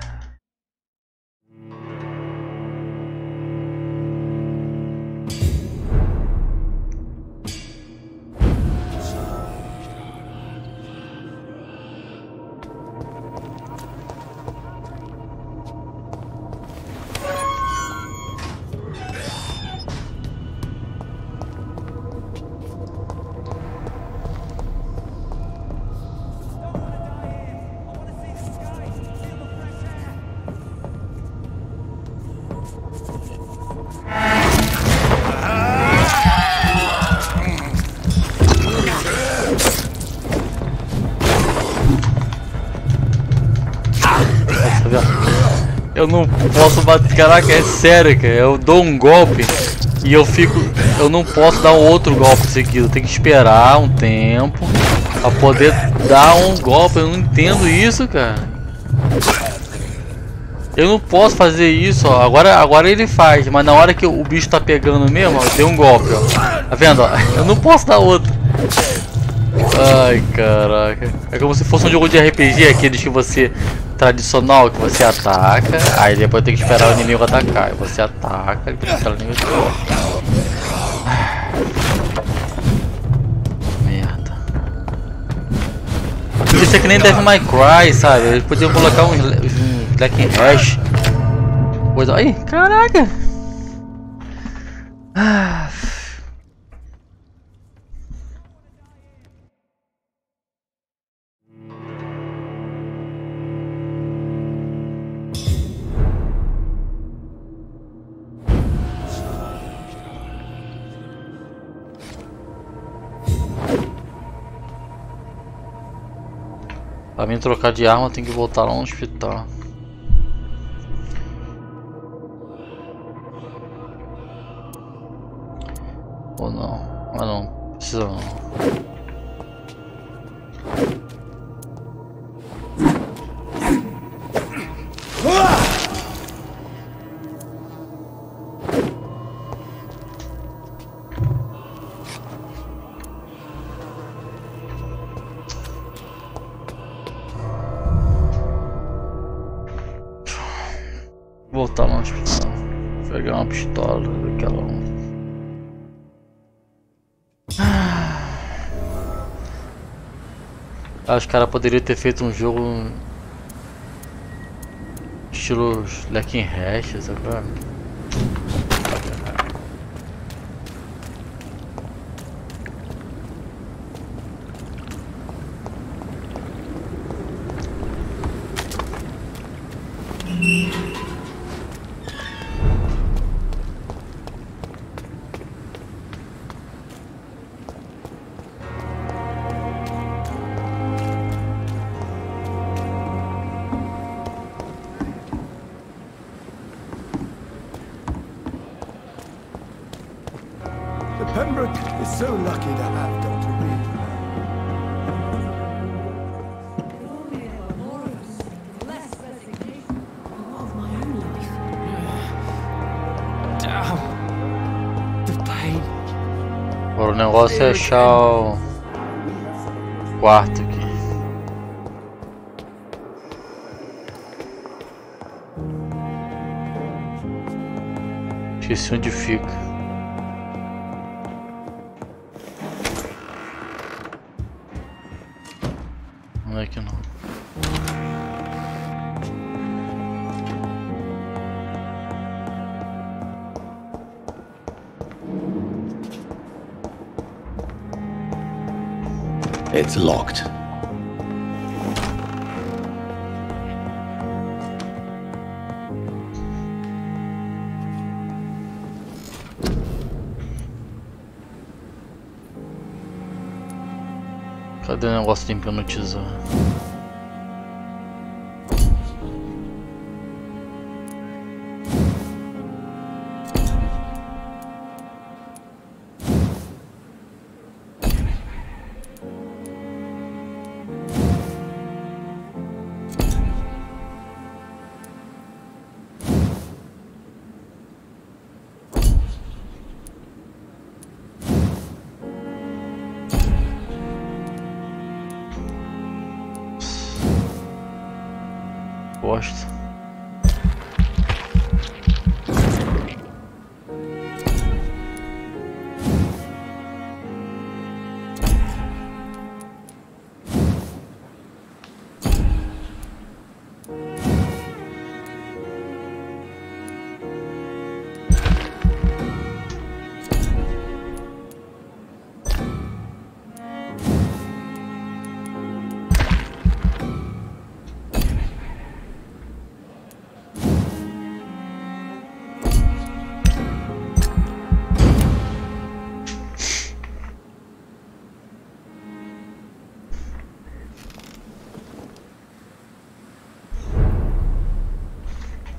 Eu não posso bater, caraca, é sério, cara. Eu dou um golpe, E eu não posso dar um outro golpe seguido, eu tenho que esperar um tempo pra poder dar um golpe. Eu não entendo isso, cara. Eu não posso fazer isso, ó. Agora ele faz, mas na hora que o bicho tá pegando mesmo, ó, deu um golpe, ó. Tá vendo, ó? Eu não posso dar outro. Ai, caraca. É como se fosse um jogo de RPG, aqueles que você... tradicional, que você ataca, aí depois tem que esperar o inimigo atacar. Aí você ataca, e tem que esperar o inimigo atacar. Merda. Isso é que nem Devil May Cry, sabe? Eles podiam colocar uns Black Hash. Coisa. Aí, caraca! Pra mim trocar de arma, tem que voltar lá no hospital. Ou não? Ah não, precisa não. Voltar lá no hospital, pegar uma pistola daquela. Acho que o cara poderia ter feito um jogo estilo Black Hash, agora. Pembroke is so lucky to have Dr. Reed. Agora o negócio é achar o quarto aqui. Esqueci onde fica. Não é que não. It's locked. Cadê o negócio de hipnotizar? Bosta.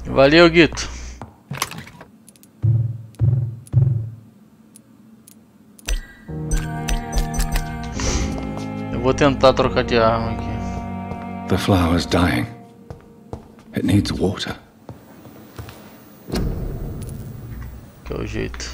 Valeu, Guito. vou tentar trocar de arma aqui. The flower's dying. It needs water. Que é o jeito.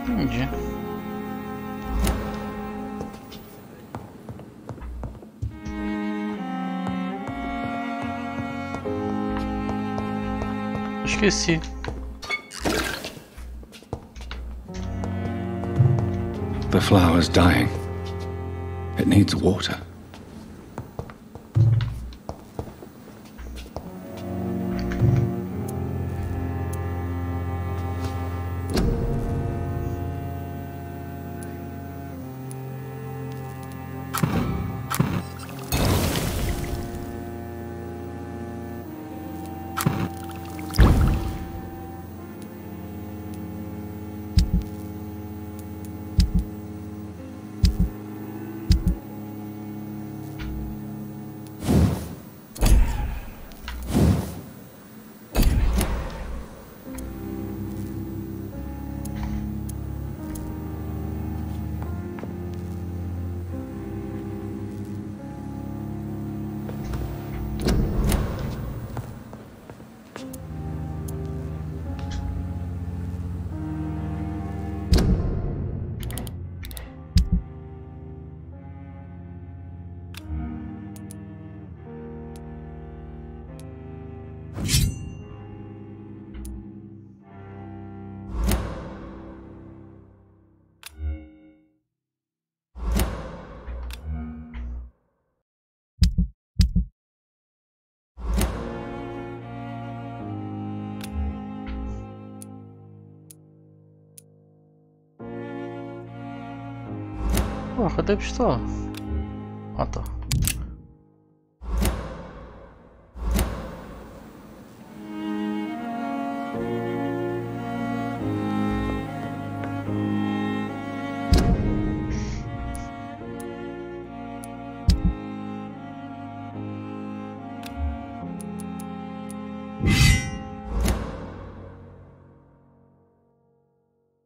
Entendi. Esqueci. The flower's dying. It needs water. Pô, cadê a pistola? Ah, tá.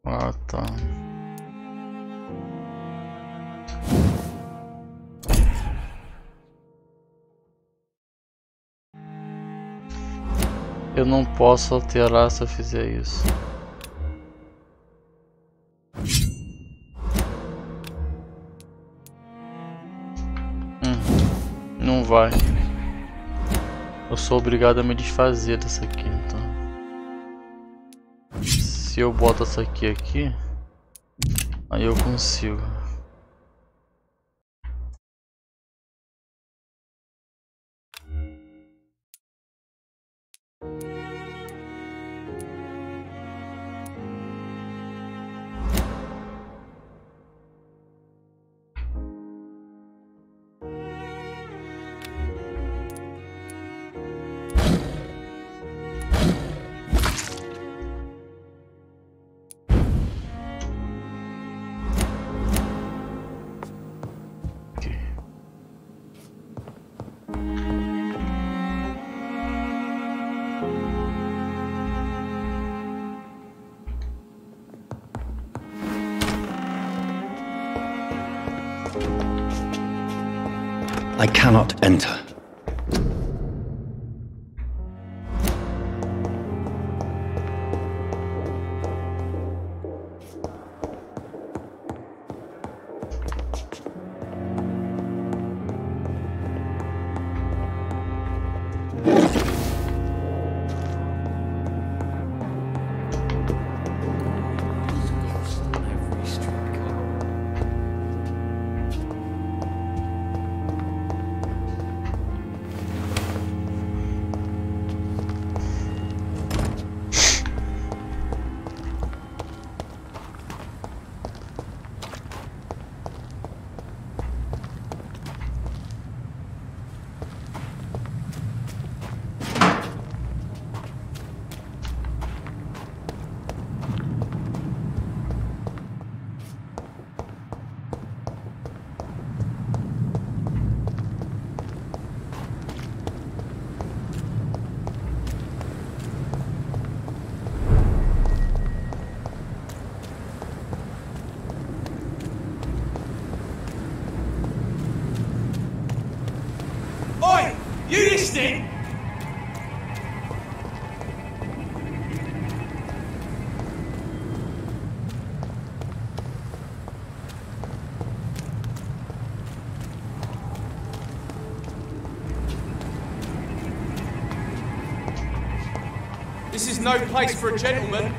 Ah, tá. Eu não posso alterar se eu fizer isso. Não vai. Eu sou obrigado a me desfazer dessa aqui, então. Se eu boto essa aqui, aí eu consigo. I cannot enter. You listening? This is no place for a gentleman.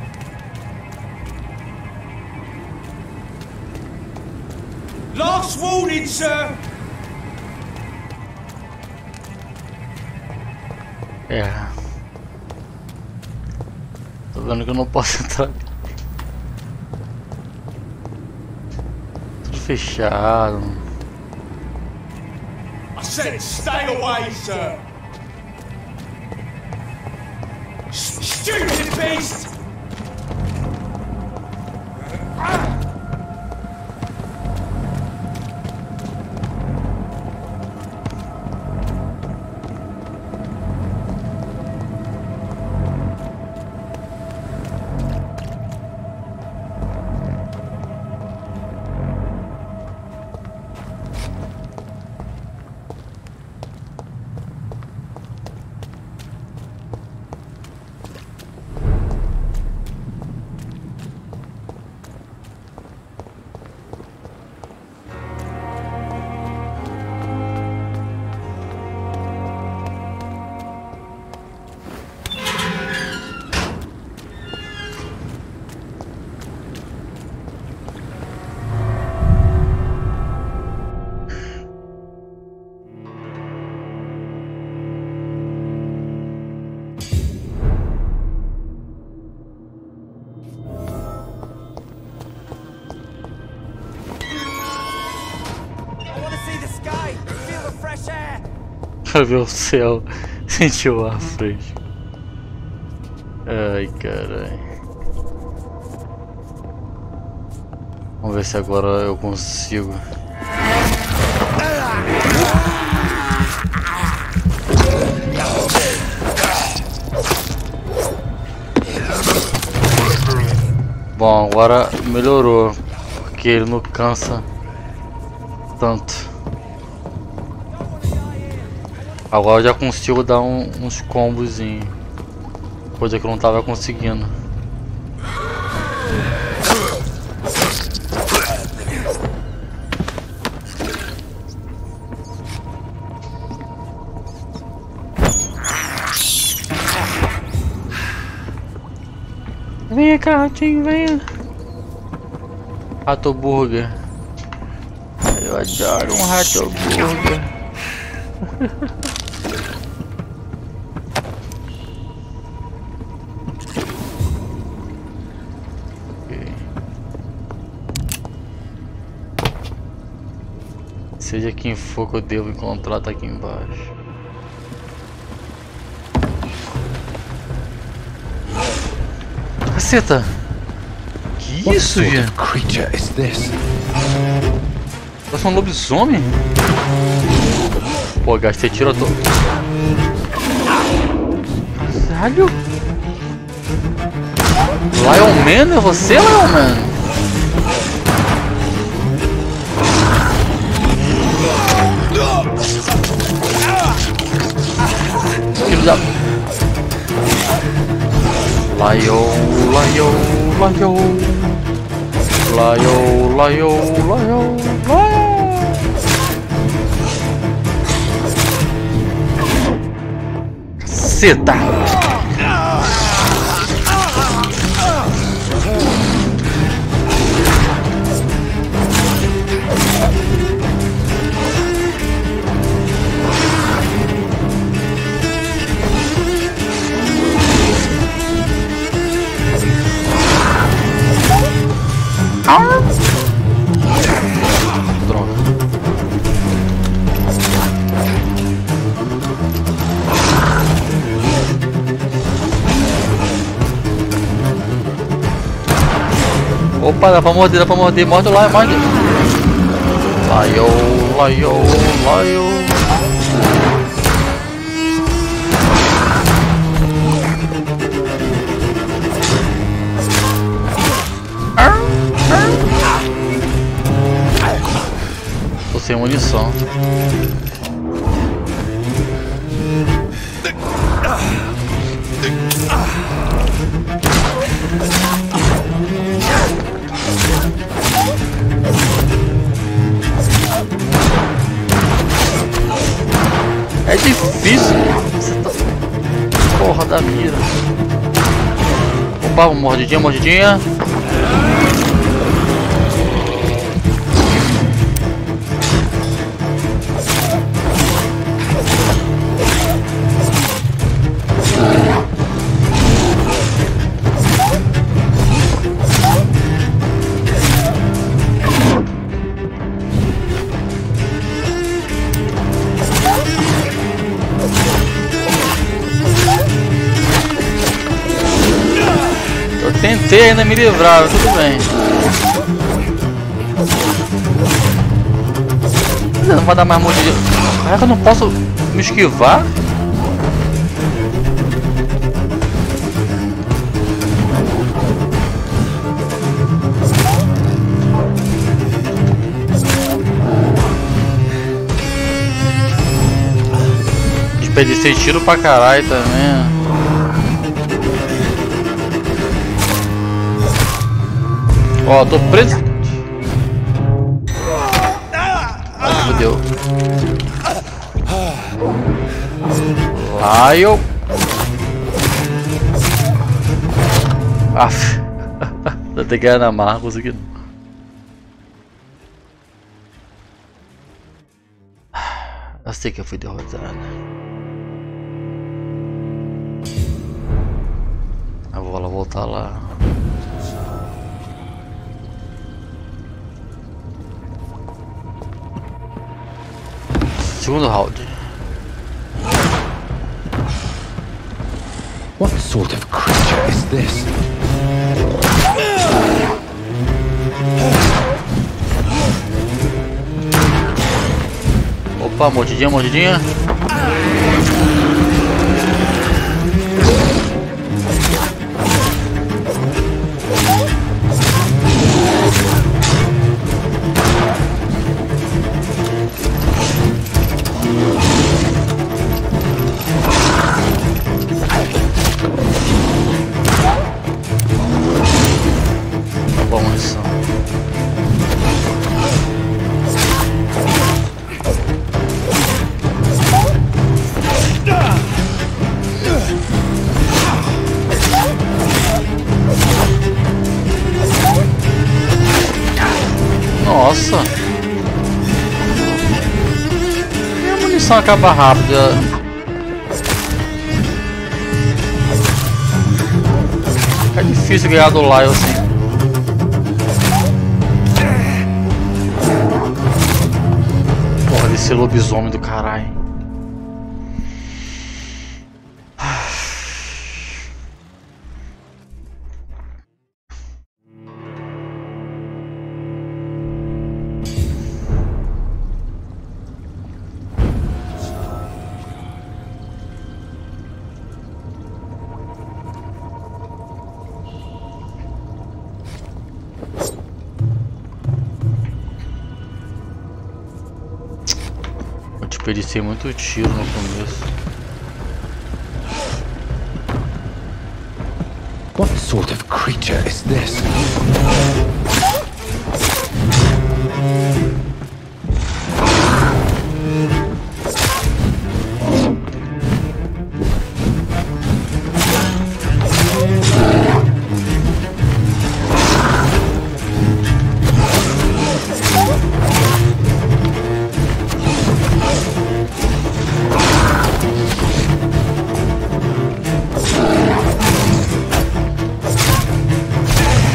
Last warning, sir. É. Tô vendo que eu não posso entrar. Tudo fechado. I said stay away, sir. Stupid beast! Pra ver o céu, sentiu o ar fresco. Ai, caralho. Vamos ver se agora eu consigo. Bom, agora melhorou, porque ele não cansa tanto. Agora eu já consigo dar uns combozinhos, coisa que eu não tava conseguindo. Venha cá, ratinho, venha. Rato burger. Eu adoro um rato burger. Seja quem for que eu devo encontrar, tá aqui embaixo. Caceta! Que isso, gente? Você é um lobisomem? Pô, gastei tiro todo. Caralho! Lion Man? É você, Lion Man? já. Laio, laio, laio. Laio, laio, laio, laio. Caceta. Droga. Opa, dá pra morder, morde lá, morde. Laio, laio, laio. Tô sem munição. É difícil. Você tá... Porra da mira. Opa, mordidinha, mordidinha. Tentei ainda me livrar, tudo bem. Não vai dar mais mordida. Caraca, eu não posso me esquivar? Desperdicei tiro pra caralho também. Ó, tô preso. Ai, fodeu. Laio. Aff. Vou ter que ganhar na marca, consegui. Eu sei que eu fui derrotado. Eu vou lá voltar lá. Segundo round. What sort of creature is this? Opa, mordidinha, mordidinha. Nossa! E a munição acaba rápido. É difícil ganhar do Lyle assim. Porra desse lobisomem do caralho. Desperdicei muito tiro no começo. sort of creature is this?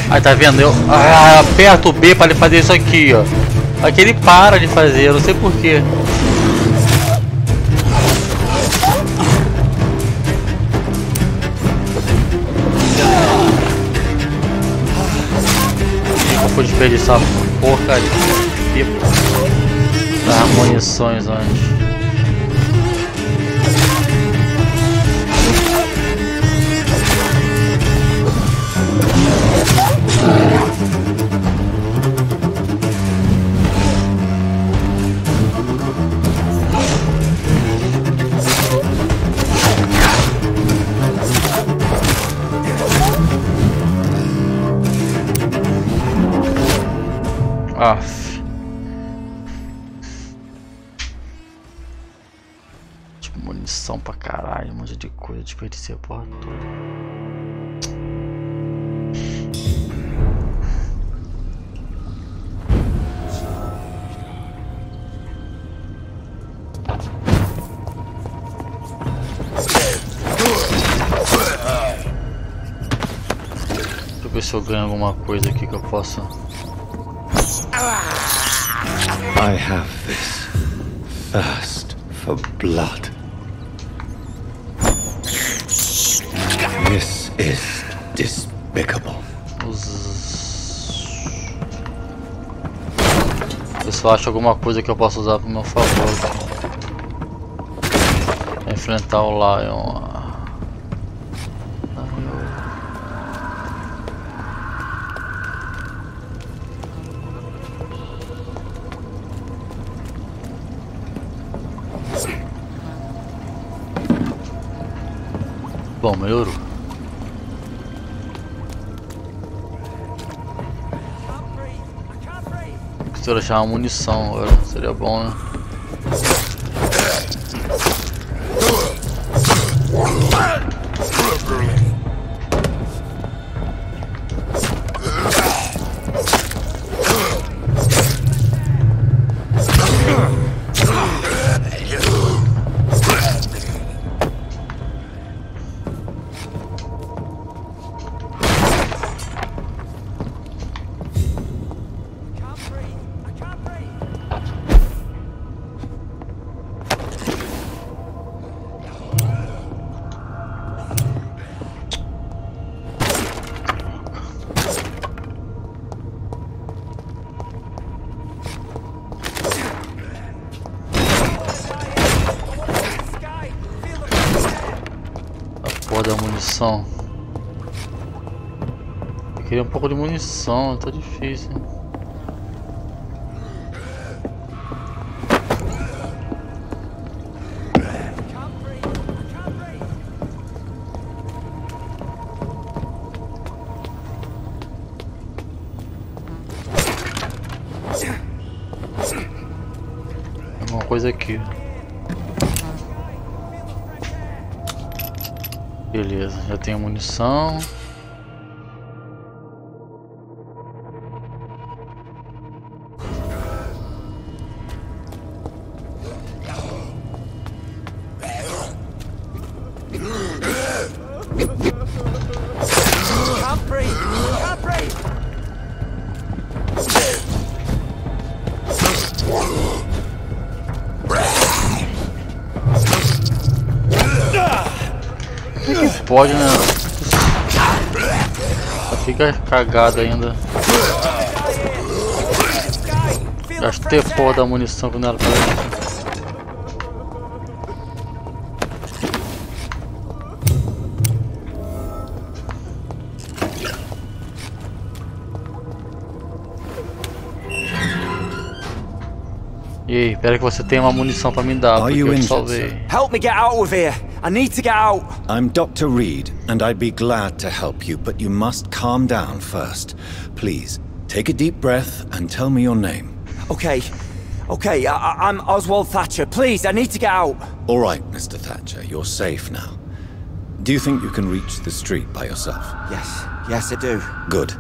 Aí tá vendo? Eu aperto o B para ele fazer isso aqui, ó. Aqui ele para de fazer, eu não sei porquê. Eu fui desperdiçar porcaria. Das munições antes. Aff. Tipo, munição pra caralho, um monte de coisa, desperdicei a porra toda. Deixa eu ver se eu ganho alguma coisa aqui que eu possa. I have this thirst for blood. This is despicable. Eu só acho alguma coisa que eu posso usar pro meu favor. Pra enfrentar o Lion. Bom, melhorou. Se eu achar uma munição agora, seria bom, né? Da munição. Eu queria um pouco de munição, tá difícil. Alguma coisa aqui. Beleza, já tenho munição. Pode, né? Fica cagado ainda. Gastei porra da munição com ela. E aí, espera que você tenha uma munição para me dar, porque eu te salvei. Help me get out of here. I need to get out. I'm Dr. Reed, and I'd be glad to help you, but you must calm down first. Please, take a deep breath and tell me your name. Okay, I'm Oswald Thatcher. Please, I need to get out. All right, Mr. Thatcher, you're safe now. Do you think you can reach the street by yourself? Yes, I do. Good.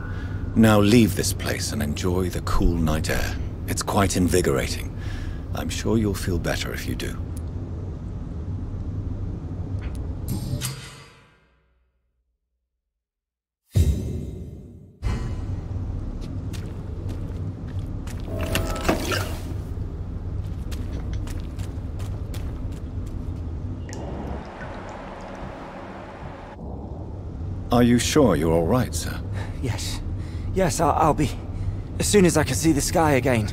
Now leave this place and enjoy the cool night air. It's quite invigorating. I'm sure you'll feel better if you do. Are you sure you're all right, sir? Yes, I'll be... as soon as I can see the sky again.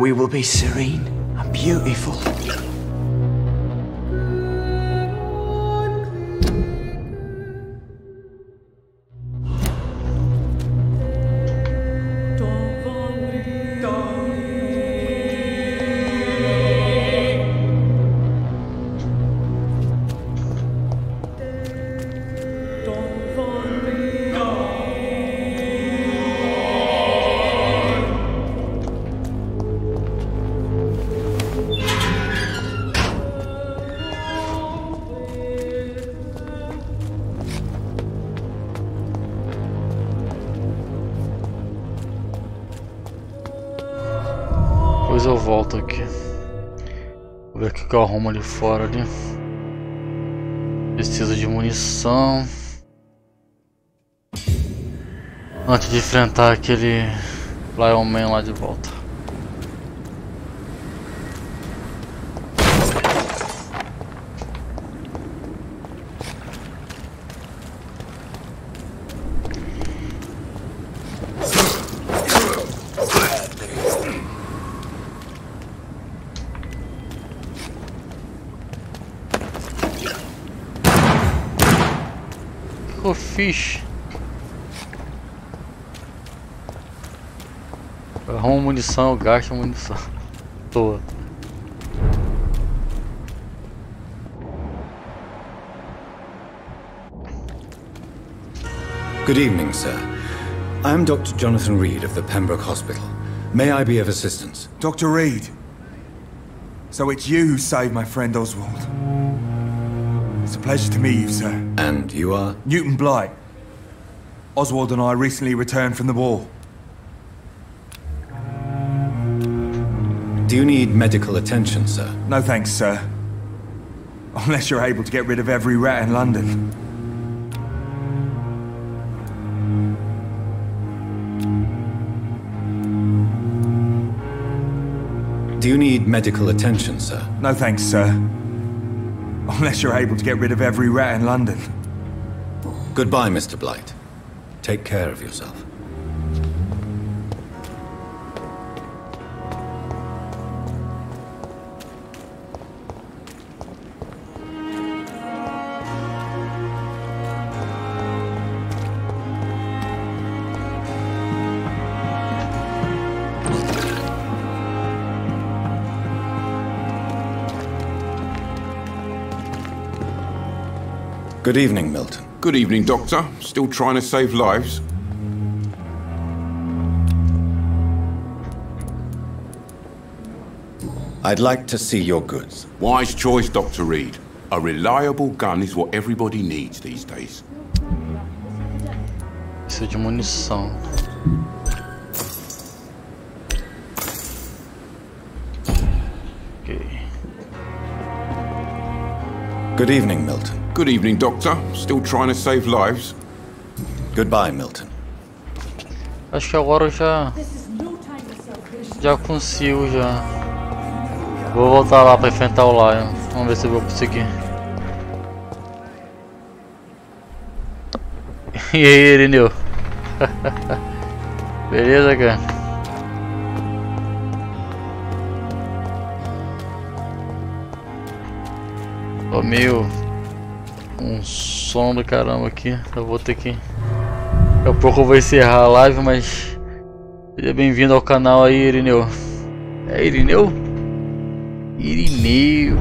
We will be serene and beautiful. Depois eu volto aqui. Vou ver o que eu arrumo ali fora ali. Preciso de munição. Antes de enfrentar aquele Lion Man lá de volta. Fish. Eu arrumo munição, eu gasto munição. Toa. Good evening, sir. I'm Dr. Jonathan Reed of the Pembroke Hospital. May I be of assistance? Dr. Reed. So it's you who saved my friend Oswald. It's a pleasure to meet you, sir. And you are? Newton Blight. Oswald and I recently returned from the war. Do you need medical attention, sir? No thanks, sir. Unless you're able to get rid of every rat in London. Do you need medical attention, sir? No thanks, sir. Unless you're able to get rid of every rat in London. Goodbye, Mr. Blight. Take care of yourself. Good evening, Milton. Good evening, Doctor. Still trying to save lives? I'd like to see your goods. Wise choice, Dr. Reed. A reliable gun is what everybody needs these days. Preciso de munição. Okay. Good evening, Milton. Good evening, Doctor. Still trying to save lives? Goodbye, Milton. Acho que agora eu já consigo já. Vou voltar lá para enfrentar o Lion. Vamos ver se eu vou conseguir. E aí, Irineu? Beleza, cara? Tô meio um som do caramba aqui. Eu vou ter que... Daqui a pouco eu vou encerrar a live, mas... Seja bem-vindo ao canal aí, Irineu. É Irineu? Irineu.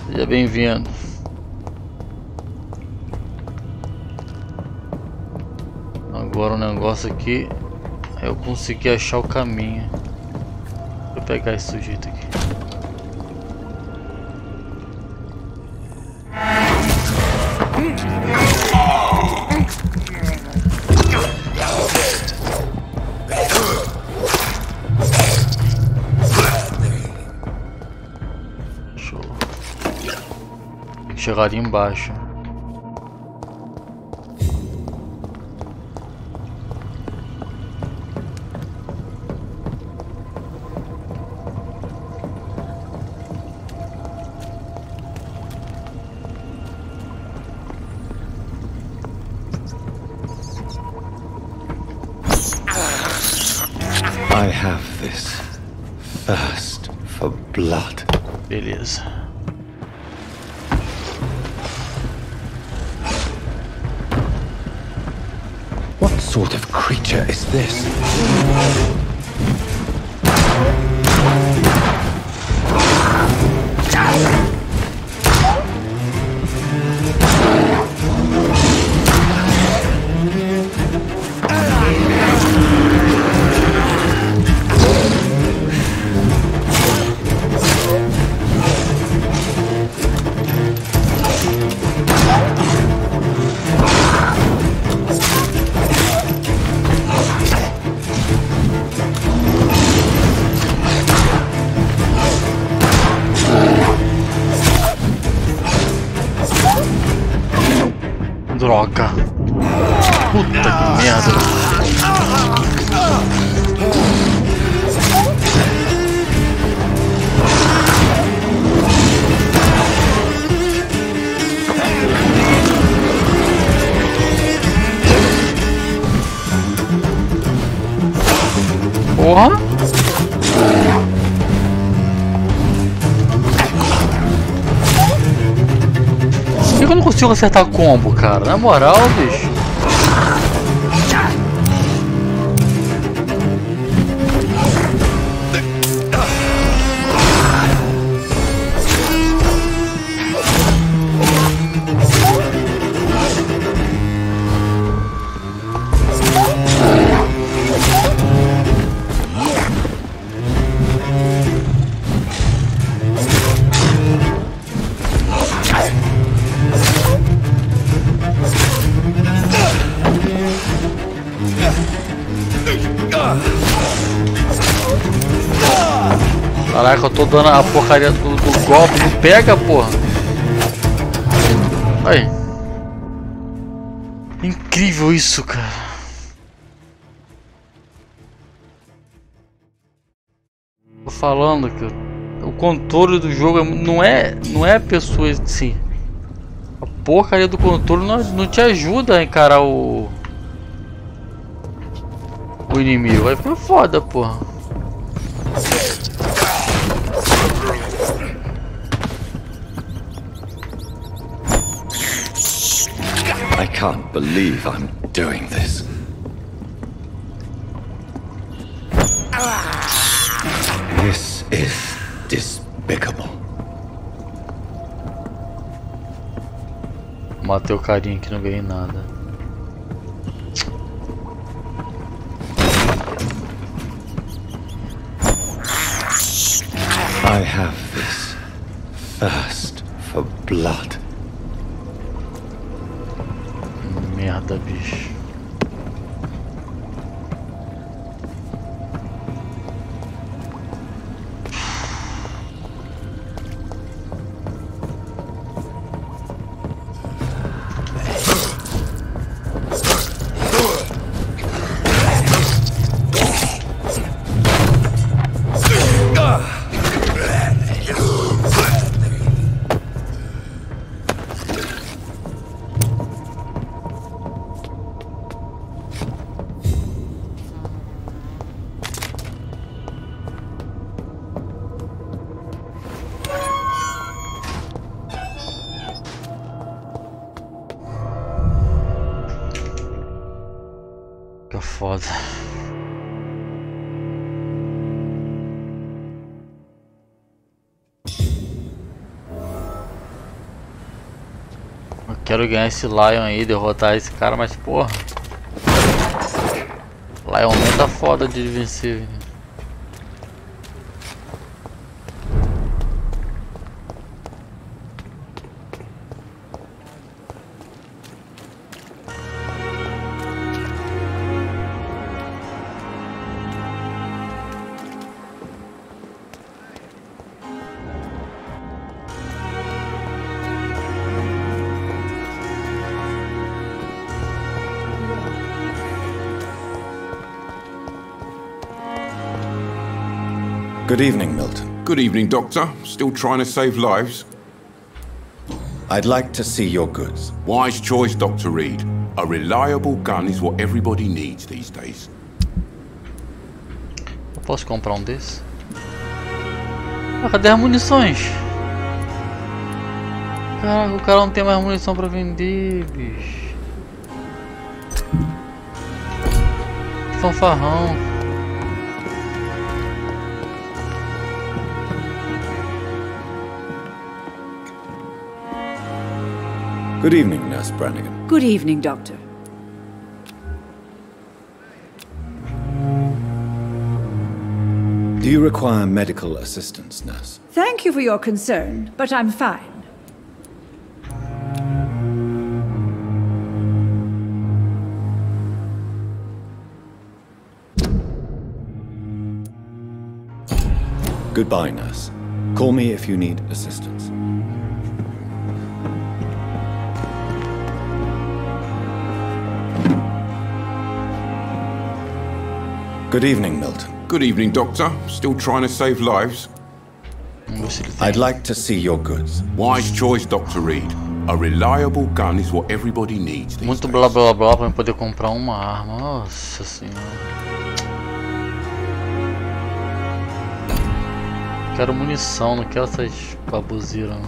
Seja bem-vindo. Agora o negócio aqui é eu conseguir achar o caminho. Vou pegar esse sujeito aqui. Show. Tem que chegar ali embaixo. I have this thirst for blood. Beleza. What sort of creature is this? Droga. Puta que merda. Porra. Por que eu não consigo acertar combo, cara? Na moral, bicho. Caraca, eu tô dando a porcaria do golpe, não pega, porra. Aí. Incrível isso, cara. Tô falando que o controle do jogo não é pessoa em si. A porcaria do controle não te ajuda a encarar o inimigo. Aí foi foda, porra. I can't believe I'm doing this. This is despicable. Matei o carinha que não ganhei nada. I have this thirst for blood. Merda, bicho. foda. Eu quero ganhar esse Lion aí, derrotar esse cara, mas porra. Lion Man tá foda de vencer. Good evening, Milton. Good evening, Doctor. Still trying to save lives? I'd like to see your goods. Wise choice, Dr. Reed. A reliable gun is what everybody needs these days. Eu posso comprar um desses? Ah, cadê as munições? Caraca, o cara não tem mais munição pra vender, bicho. Que fanfarrão. Good evening, Nurse Brannigan. Good evening, Doctor. Do you require medical assistance, Nurse? Thank you for your concern, but I'm fine. Goodbye, Nurse. Call me if you need assistance. Good evening, Milton. Good evening, Doctor. Still trying to save lives? I'd like to see your goods. Wise choice, Dr. Reed. A reliable gun is what everybody needs these Muito days. blá blá blá pra eu poder comprar uma arma. Nossa senhora. Quero munição, não quero essas babuzeiras.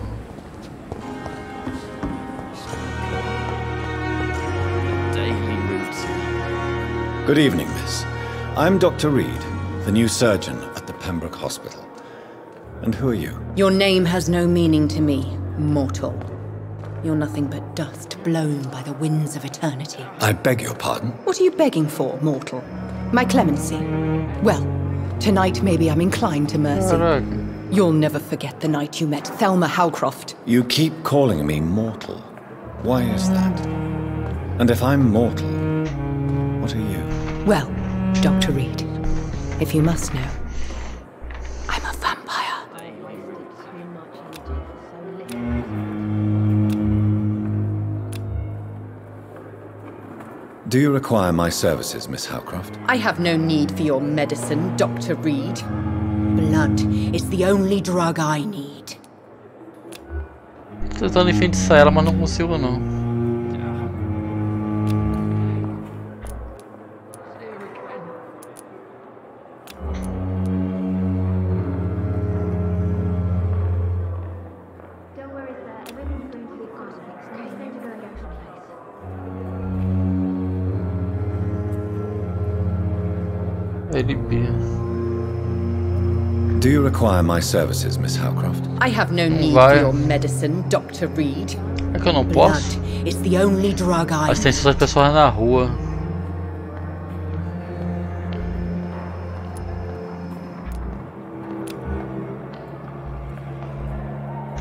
Good evening, Miss. I'm Dr. Reed, the new surgeon at the Pembroke Hospital. And who are you? Your name has no meaning to me, mortal. You're nothing but dust blown by the winds of eternity. I beg your pardon? What are you begging for, mortal? My clemency? Well, tonight maybe I'm inclined to mercy. You'll never forget the night you met Thelma Howcroft. You keep calling me mortal. Why is that? And if I'm mortal, what are you? Well, Dr. Reed, if you must know, I'm a vampire. Do you require my services, Miss Howcroft? I have no need for your medicine, Dr. Reed. Blood is the only drug I need. Tô tentando enfeitiçar ela, mas não consigo não. Do you require my services, Miss Howcroft? I have no need for your medicine, Dr. Reed. É que eu não posso? Blood is the only drug I Mas tem só as pessoas na rua.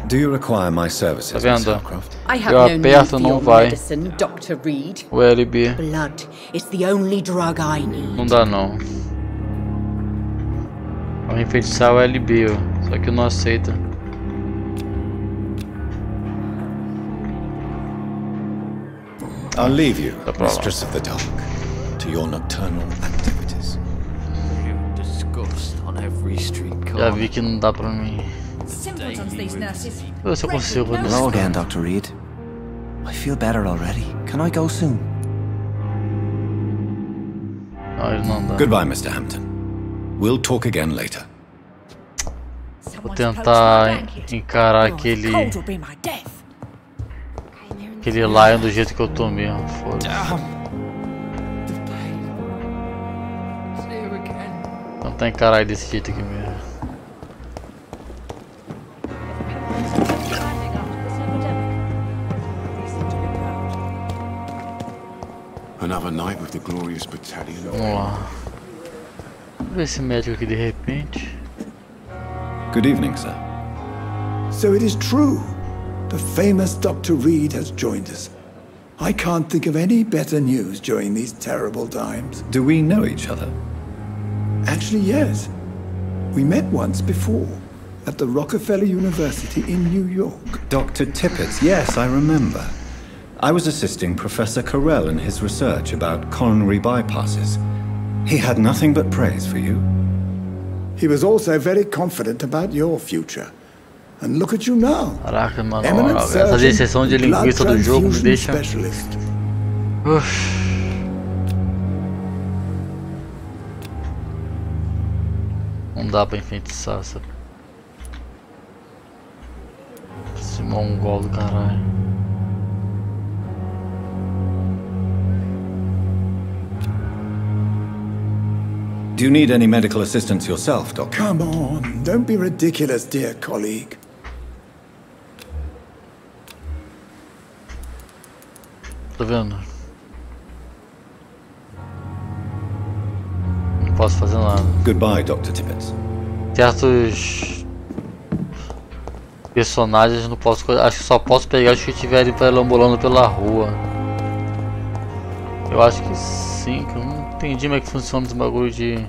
Do you require my services, tá vendo? Miss Howcroft? Eu aperto, não vai. O LB. Blood is the only drug I need. Não dá não. Vamos enfeitiçar o LB, ó. Só que não aceita. I'll leave you, Mistress of the Dark, to your nocturnal activities. Já vi que não dá pra mim. Eu se eu consigo. Hello again, Dr. Reed. I feel better already. Can I go soon? Não, ele não dá. Goodbye, Mr. Hampton. We'll talk again later. Vou tentar encarar aquele Lion do jeito que eu tô mesmo. Foda-se. Vou tentar encarar desse jeito aqui mesmo. Another night with the glorious battalion. Vamos lá. Vamos ver esse médico aqui de repente. Good evening, sir. So it is true. The famous Dr. Reed has joined us. I can't think of any better news during these terrible times. Do we know each other? Actually, yes. We met once before, at the Rockefeller University in New York. Dr. Tippett, yes, I remember. I was assisting Professor Carell in his research about coronary bypasses. He had nothing but praise for you. He was also very confident about your future. And look at you now. Caraca, mano, essa exceção de linguiça do jogo me deixa... Não dá pra enfeitiçar esse mongol do caralho. Do you need any medical assistance yourself, Doctor? Come on, don't be ridiculous, dear colleague. Tá vendo? Não posso fazer nada. Goodbye, Dr. Tippett. Certos personagens não posso. Acho que só posso pegar os que estiverem perambulando pela rua. Eu acho que sim, que eu não entendi como é que funciona esse bagulho de.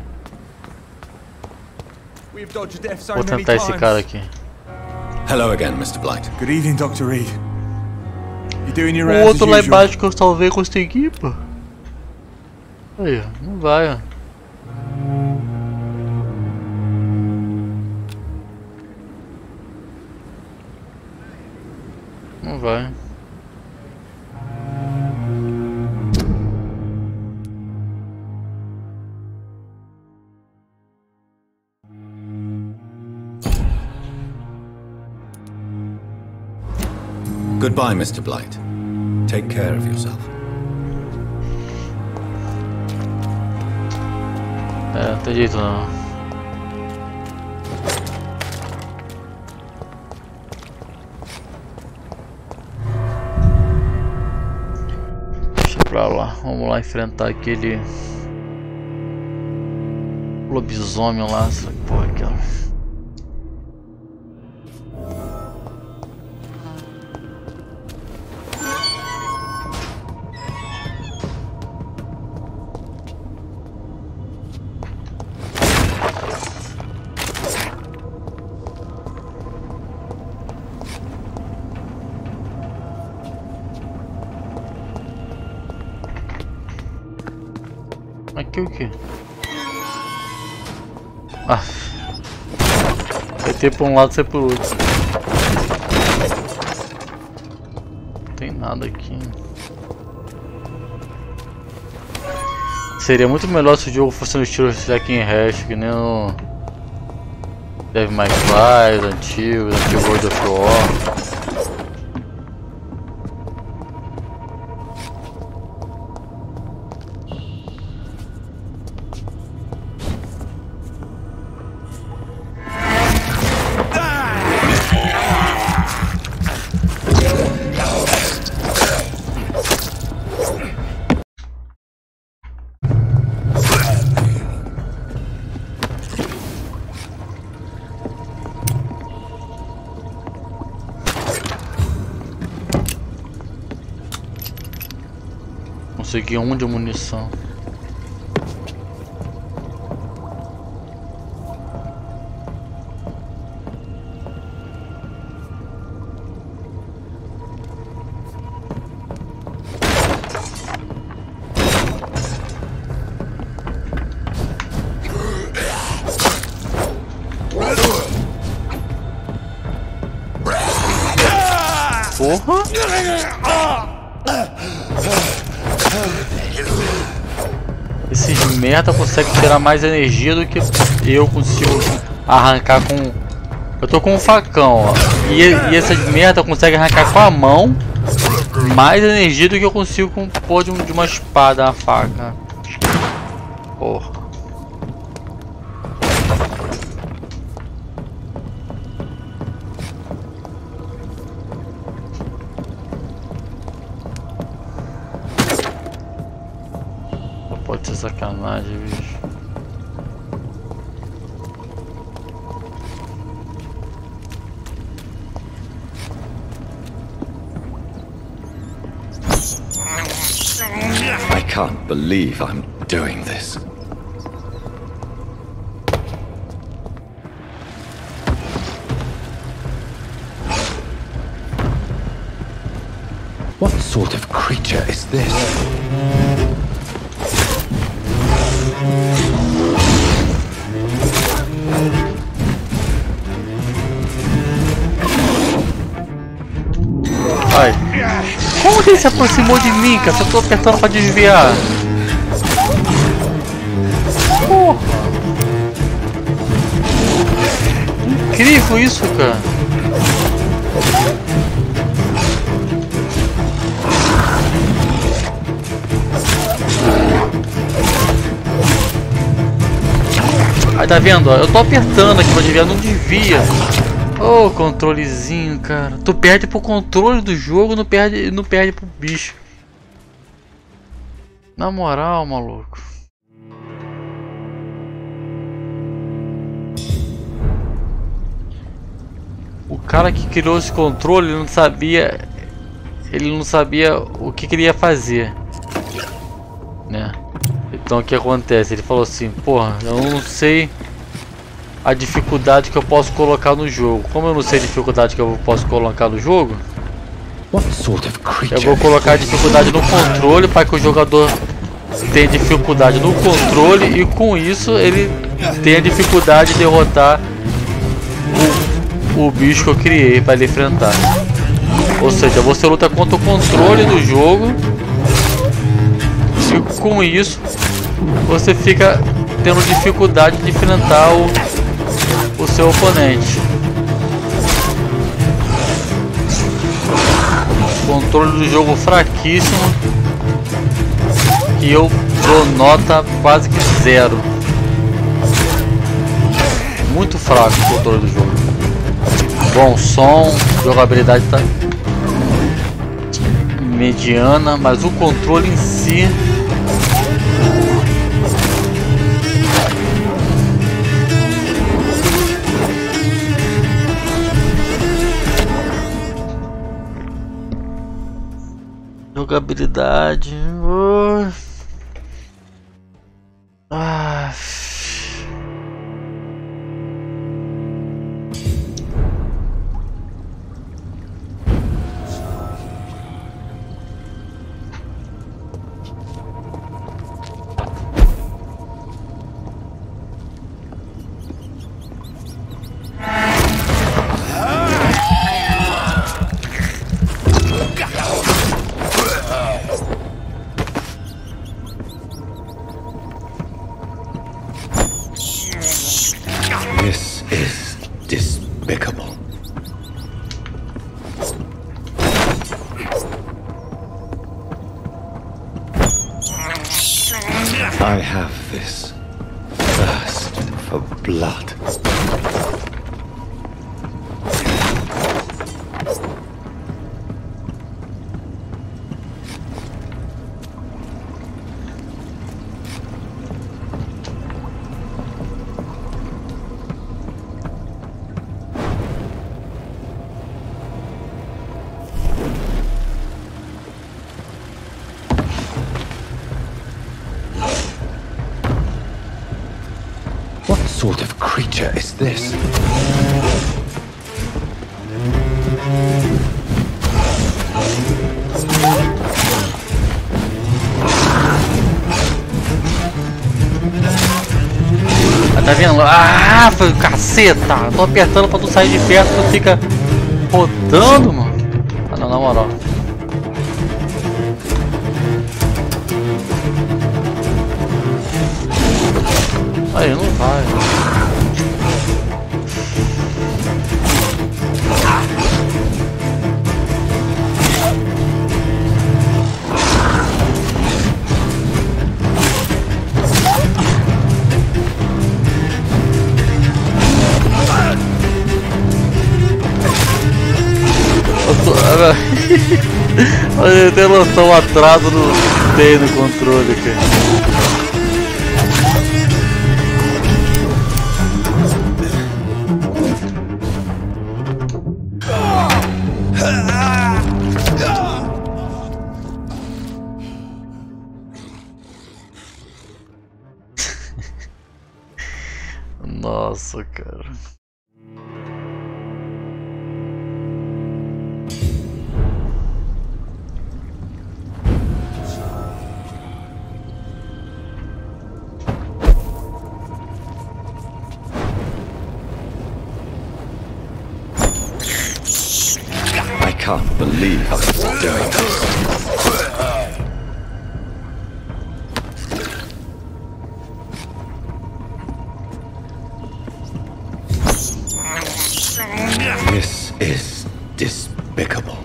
Vou tentar esse cara aqui. Hello again, Mr. Blight. Good evening, Dr. Reed. You doing your O outro lá embaixo que eu salvei consegui, pô. Aí, não vai, ó. Não vai. Goodbye, Mr. Blight. Take care of yourself. É, não tem jeito não. Deixa pra lá. Vamos lá enfrentar aquele lobisomem lá. Essa porra aquela. Aqui o que? Ah, vai ter pra um lado e ser pro outro. Não tem nada aqui. Seria muito melhor se o jogo fosse no estilo Jack and Hash, que nem o Devil May Cry, antigos, World of War. Consegui um de munição. Porra! Esses merda conseguem tirar mais energia do que eu consigo arrancar com... Eu tô com um facão, ó. E essas merda conseguem arrancar com a mão mais energia do que eu consigo com o pôr de uma espada, uma faca. Porra. sacanagem, bicho. I can't believe I'm doing this. What sort of creature is this? Ai. Como que ele se aproximou de mim, cara? Só tô apertando pra desviar. Porra. Incrível isso, cara. Aí tá vendo, ó, eu tô apertando aqui pra desviar, não desvia. Ô, controlezinho, cara. Tu perde pro controle do jogo, não perde pro bicho. Na moral, maluco. O cara que criou esse controle, ele não sabia o que ele ia fazer, né? Então o que acontece? Ele falou assim, porra, eu não sei a dificuldade que eu posso colocar no jogo. Como eu não sei a dificuldade que eu posso colocar no jogo, eu vou colocar a dificuldade no controle para que o jogador tenha dificuldade no controle e com isso ele tenha dificuldade de derrotar o bicho que eu criei para ele enfrentar. Ou seja, você luta contra o controle do jogo e com isso você fica tendo dificuldade de enfrentar o seu oponente. Controle do jogo fraquíssimo, que eu dou nota quase que 0. Muito fraco o controle do jogo. Bom som, jogabilidade tá mediana, mas o controle em si jogabilidade. This is despicable. I have this thirst for blood. What sort of creature is this? Tá vendo? Ah, foi caceta! Tô apertando pra tu sair de perto, tu fica rodando, mano. Ah, não, na moral. Aí, não vai. Eu tenho noção, o atraso no controle, cara. Nossa, cara. I can't believe how this is doing this. This is despicable.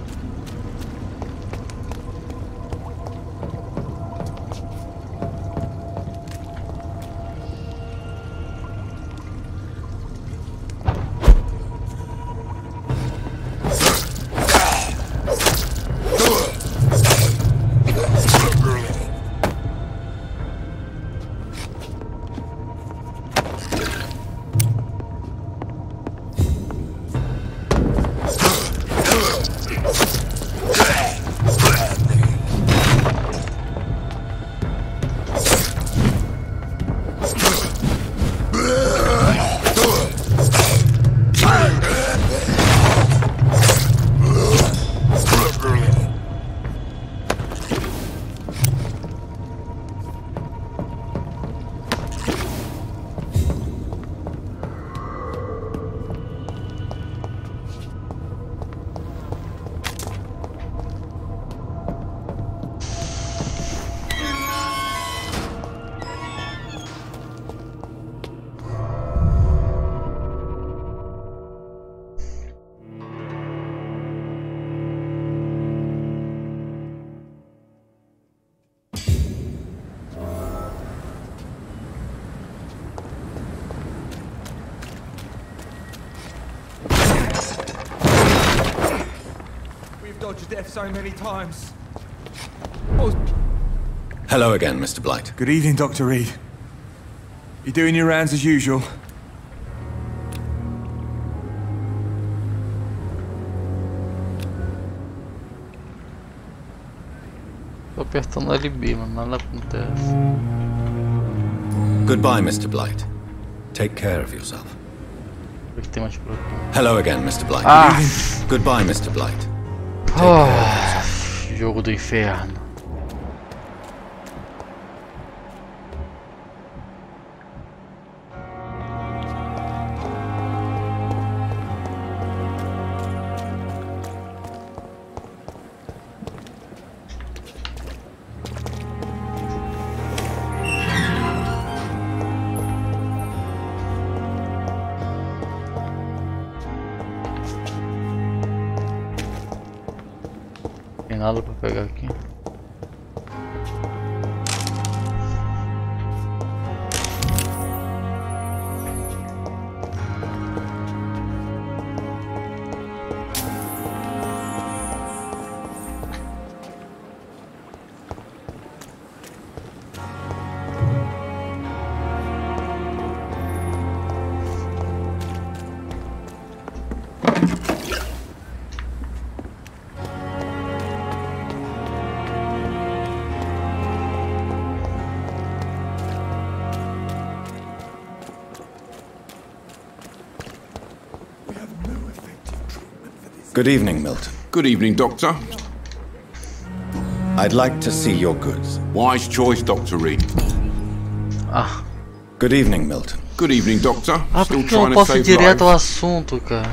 Dodged death so many times. Hello again, Mr. Blight. Good evening, Dr. Reed. You doing your rounds as usual? Tô apertando LB, mas nada acontece. Goodbye, Mr. Blight. Take care of yourself. Hello again, Mr. Blight. Goodbye, Mr. Blight. Jogo do inferno. Tem nada pra pegar aqui. Good evening, Milton. Good evening, Doctor. I'd like to see your goods. Wise choice, Dr. Reed. Good evening, Milton. Good evening, Doctor. Por que eu não posso ir direto ao assunto, cara?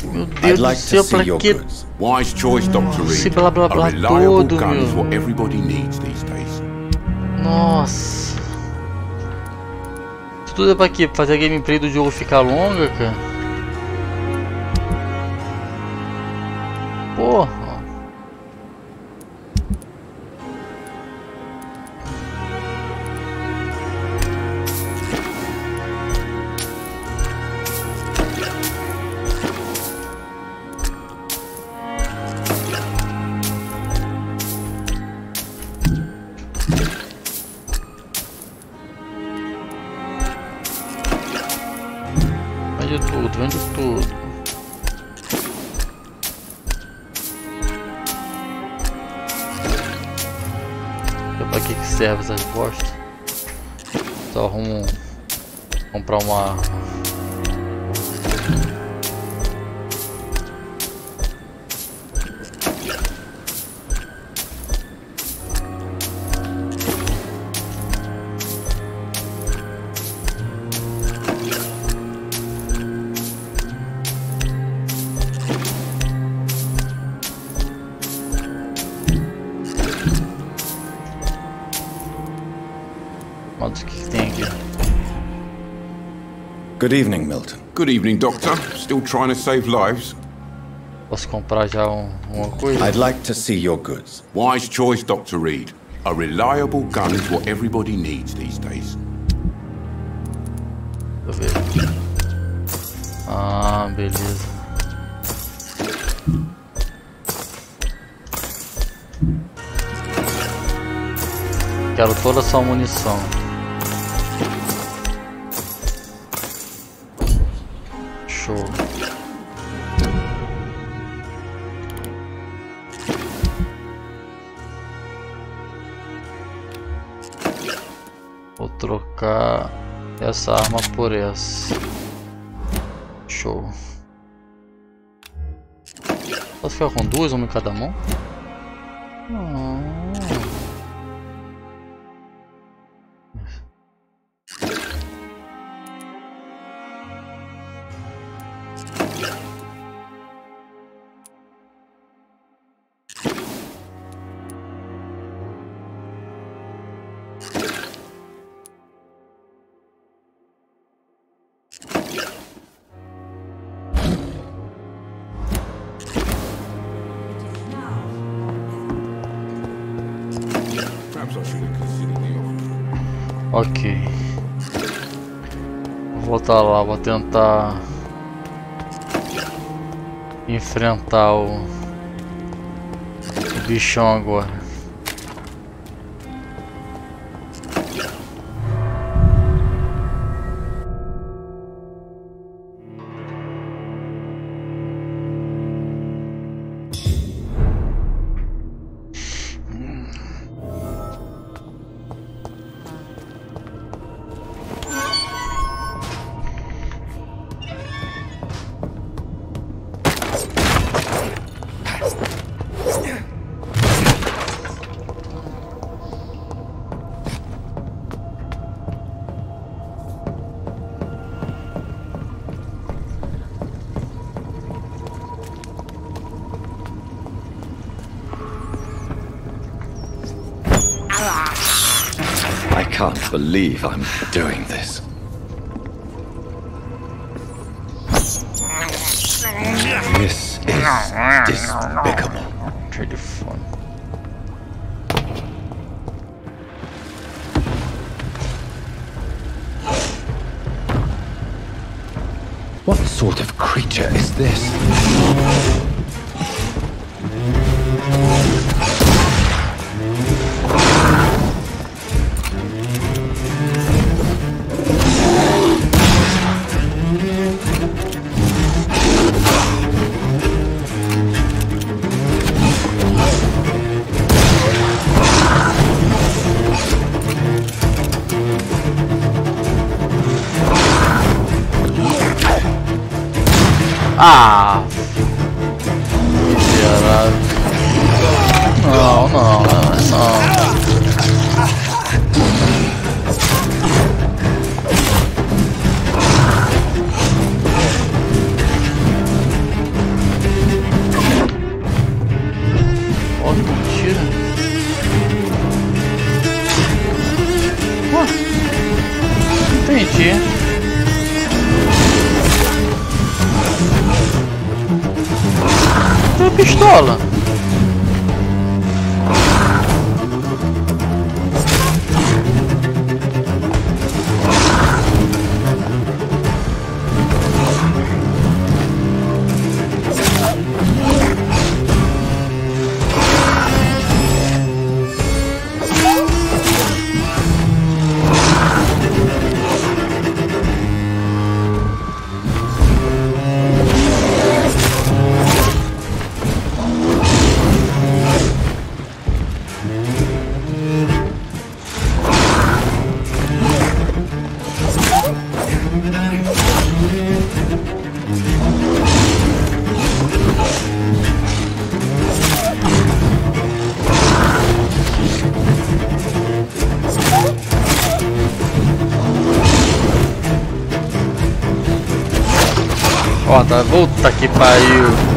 Meu Deus do céu, pra que Wise choice, Dr. Reed. esse blá blá blá todo, gun is meu? what everybody needs these days. Nossa. Isso tudo é pra quê? Pra fazer a gameplay do jogo ficar longa, cara? Porra. Vende tudo. Pra que serve essas bostas? Só arrumo Comprar uma... Good evening, Milton. Good evening, Doctor. Still trying to save lives? Posso comprar já uma coisa? I'd like to see your goods. Wise choice, Dr. Reed. A reliable gun is what everybody needs these days. Deixa eu ver. Ah, beleza. Quero toda essa munição. Show. Vou trocar essa arma por essa. Show. Posso ficar com duas, uma em cada mão? Ok. Vou voltar lá, vou tentar enfrentar o bichão agora. I can't believe I'm doing this. This is despicable. Pretty fun. What sort of creature is this? Ah! Miserável. Não, não, não. Ó, que mentira. Entendi. Tem pistola. Ó, tá, volta que pariu.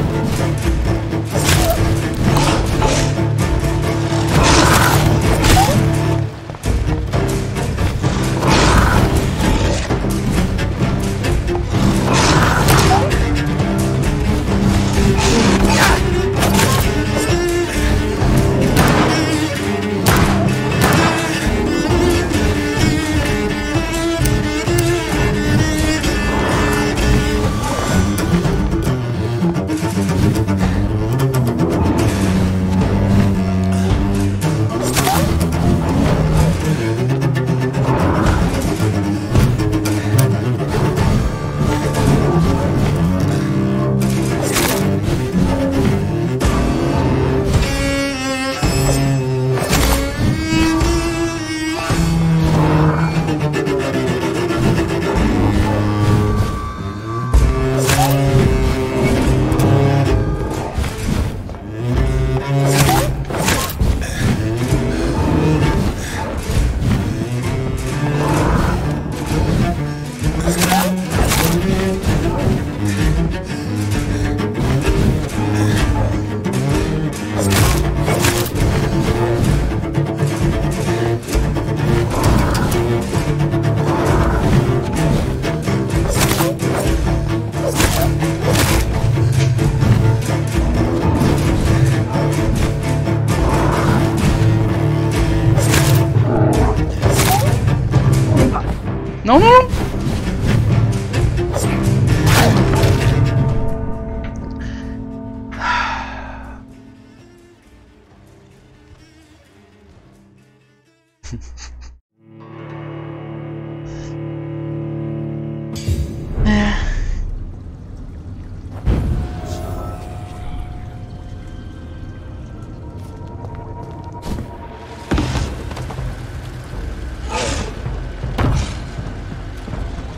Não, não.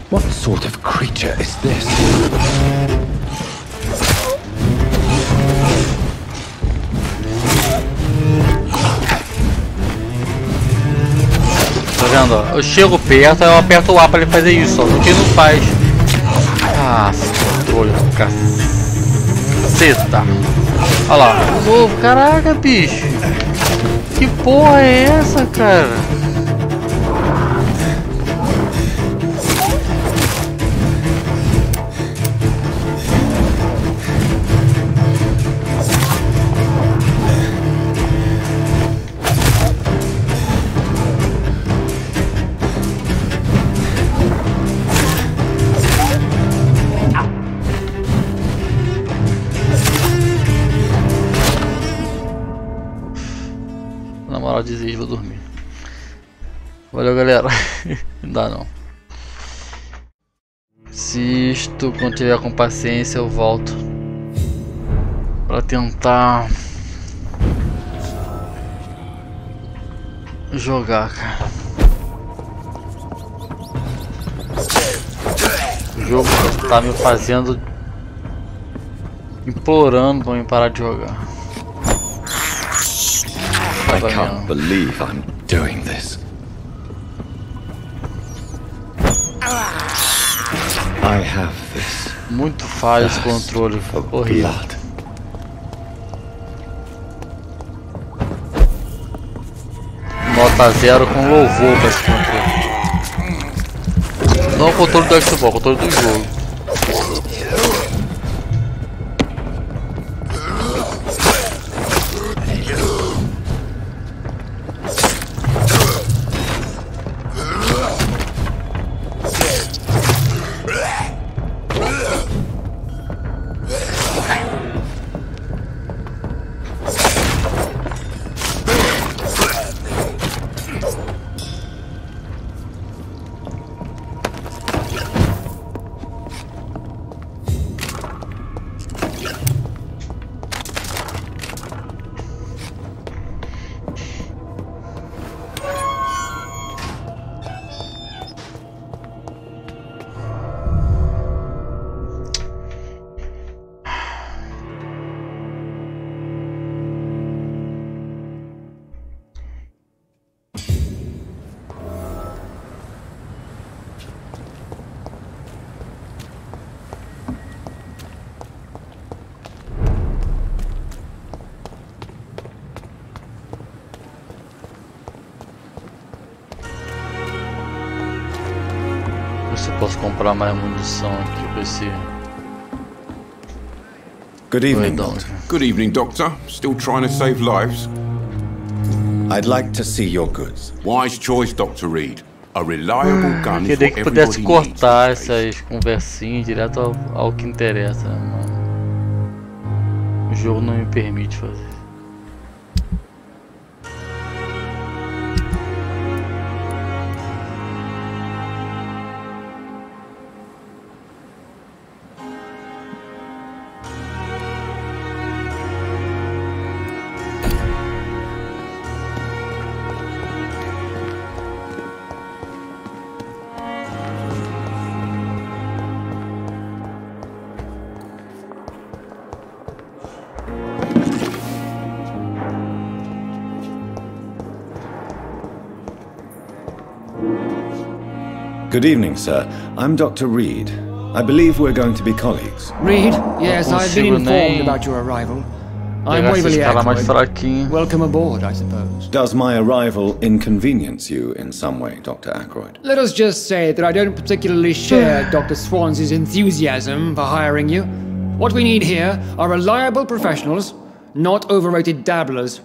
What sort of creature is this? Tá vendo? Ó? Eu chego perto, eu aperto o A pra ele fazer isso, ó. O que não faz? Ah, esse controle do caceta. Olha lá, de novo, caraca, bicho. Que porra é essa, cara? Desisto, vou dormir. Valeu, galera. Não dá não. Assisto, quando tiver com paciência eu volto para tentar jogar, cara. O jogo tá me fazendo, implorando para me parar de jogar. I can't believe I'm doing this. I have this. Muito falho esse controle, horrível. Nota 0 com louvor para esse controle. Não o controle do Xbox, o controle do jogo. se eu posso comprar mais munição aqui com esse. Good evening, Doctor. Good evening, Doctor. Still trying to save lives? I'd like to see your goods. Wise choice, Dr. Reed. A reliable gun is Queria what que pudesse everybody cortar needs. essas conversinhas direto ao que interessa, mano. O jogo não me permite fazer. Good evening, sir. I'm Dr. Reed. I believe we're going to be colleagues. Reed? Yes, I've been informed about your arrival. I'm Waverly Ackroyd. Welcome aboard, I suppose. Does my arrival inconvenience you in some way, Dr. Ackroyd? Let us just say that I don't particularly share Dr. Swansea's enthusiasm for hiring you. What we need here are reliable professionals, not overrated dabblers.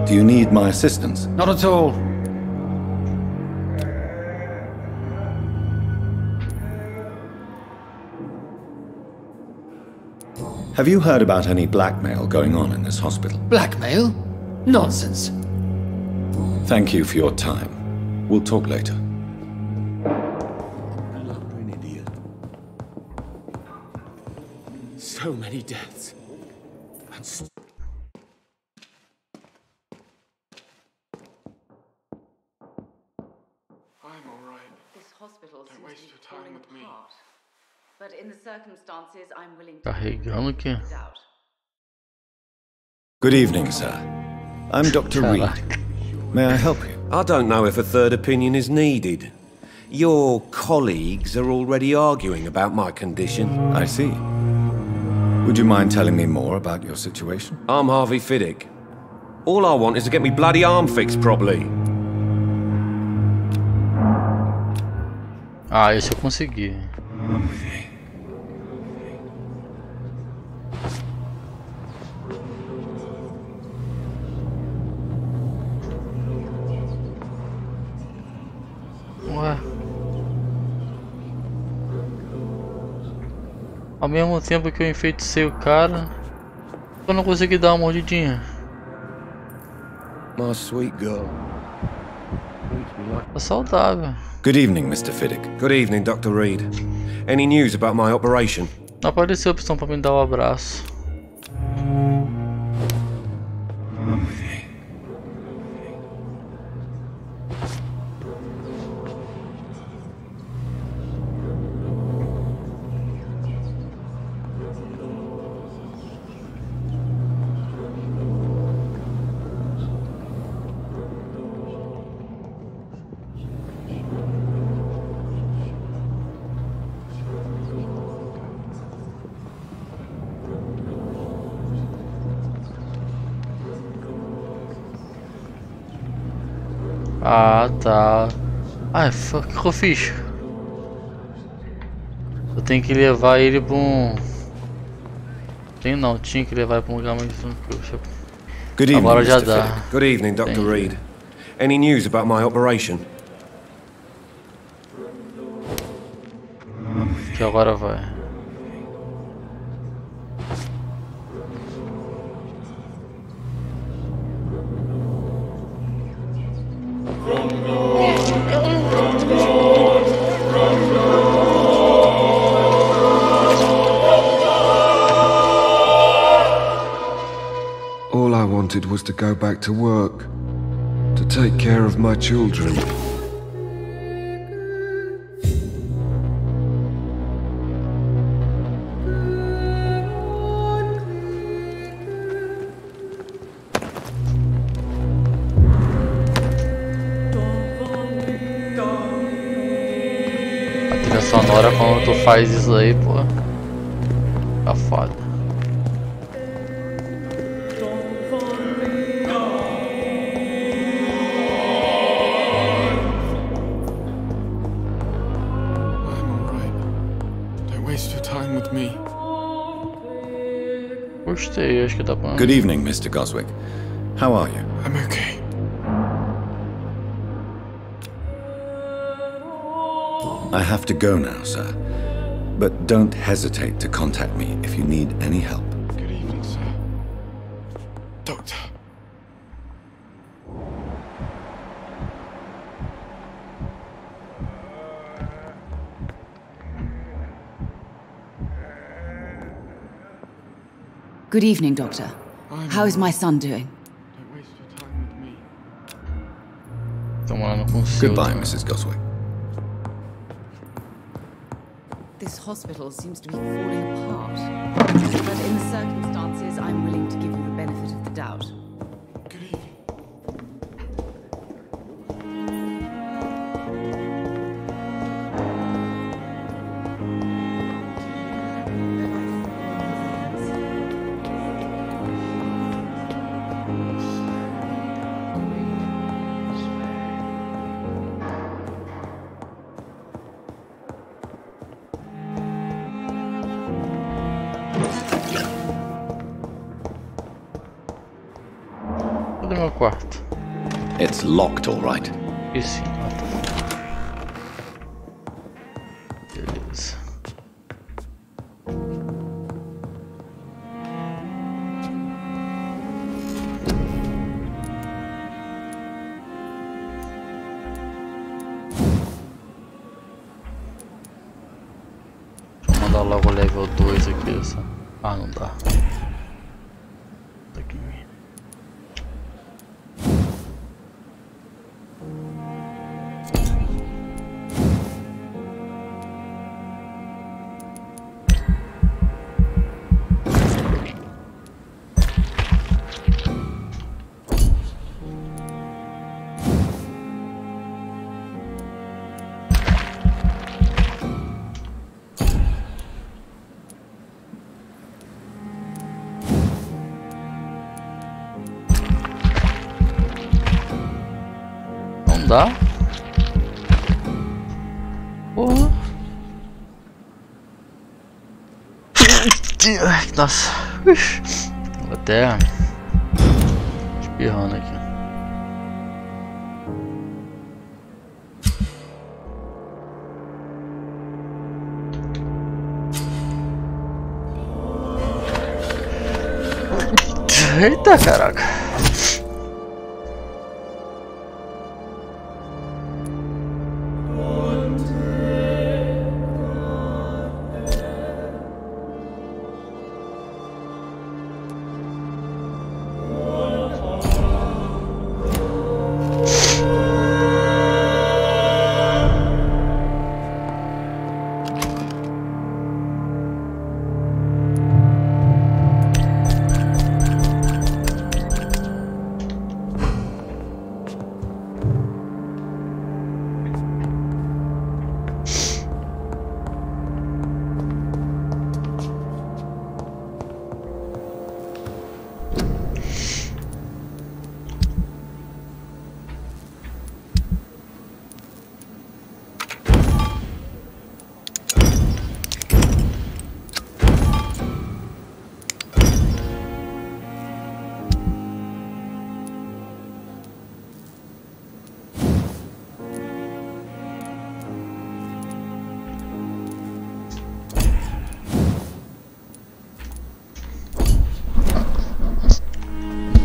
Do you need my assistance? Not at all. Have you heard about any blackmail going on in this hospital? Blackmail? Nonsense. Thank you for your time. We'll talk later. So many deaths. I'm all right. This hospital seems to be falling apart. But in the circumstances, I'm willing to Carregando aqui. Good evening, sir. I'm Dr. Reed. May I help you? I don't know if a third opinion is needed. Your colleagues are already arguing about my condition. I see. Would you mind telling me more about your situation? I'm Harvey Fiddick. All I want is to get me bloody arm fixed properly. Ah, esse eu consegui. Ué. Ao mesmo tempo que eu enfeitecei o cara, eu não consegui dar uma mordidinha. My sweet girl. Tá saudável. Good evening, Mr. Fiddick. Good evening, Dr. Reed. Any news about my operation? Não apareceu a opção pra me dar um abraço. Ah, tá. Ai, o que eu fiz? Eu tenho que levar ele pra um... tinha que levar ele pra um lugar mais tranquilo. Good evening, Agora já Mr. dá. Fiddick. Good evening, Dr. Reed. Any news about my operation? Que agora vai. All I wanted was to go back to work, to take care of my children. A trilha sonora quando tu faz isso aí, pô, tá foda. gostei, acho que dá pra... Good evening, Mr. Goswick. How are you? I'm okay. I have to go now, sir. But don't hesitate to contact me if you need any help. Good evening, sir. Doctor. Good evening, Doctor. How is my son doing? Goodbye, Mrs. Goswick. This hospital seems to be falling apart. But in the circumstances, I'm willing to give you the benefit of the doubt. Cadê meu quarto? It's locked, all right. Isso. Beleza. Deixa eu mandar logo o level 2 aqui. Só. Ah, não dá. Aqui. Dá? Porra. Nossa. Vou até espirrando aqui. Eita, caraca.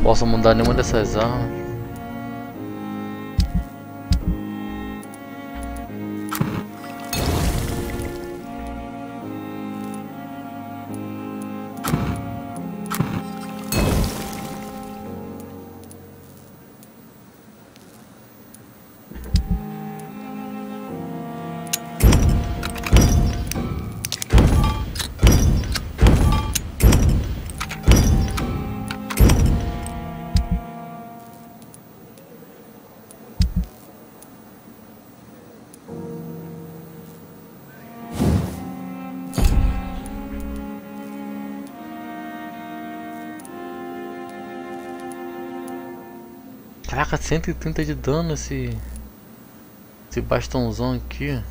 Posso mudar nenhuma dessas armas. Caraca, 130 de dano esse bastãozão aqui.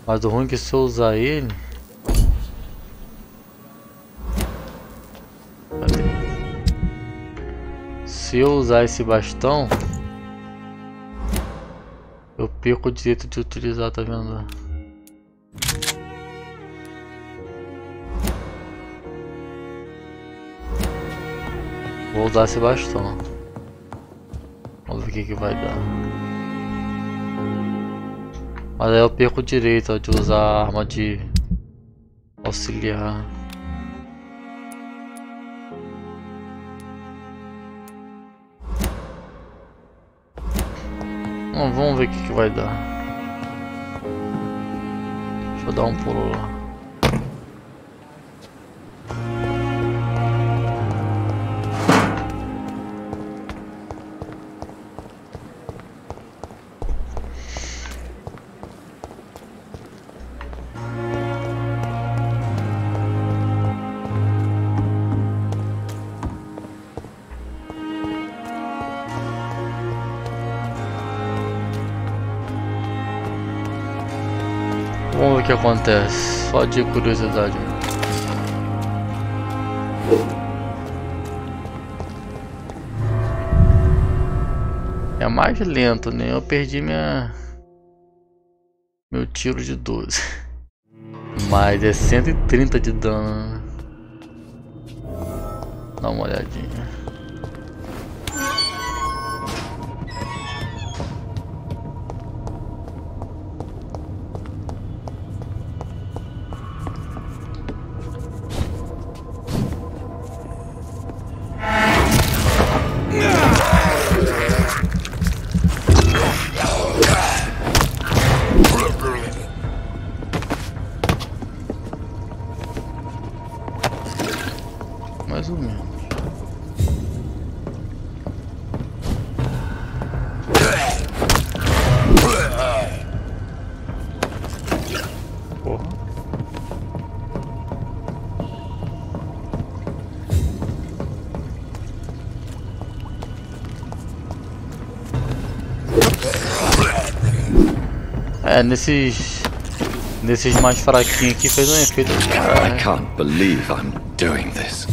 Mas o ruim é que se eu usar ele... Se eu usar esse bastão, eu perco o direito de utilizar, tá vendo? Vou usar esse bastão. Vamos ver o que vai dar. Mas aí eu perco o direito, ó, de usar a arma de auxiliar. Vamos ver o que vai dar. Deixa eu dar um pulo lá. Vamos ver o que acontece, só de curiosidade. É mais lento, né? Eu perdi meu tiro de 12. Mas é 130 de dano. Dá uma olhadinha. Mais ou menos. Porra. É, nesses mais fraquinhos aqui fez um efeito. I can't believe I'm doing this.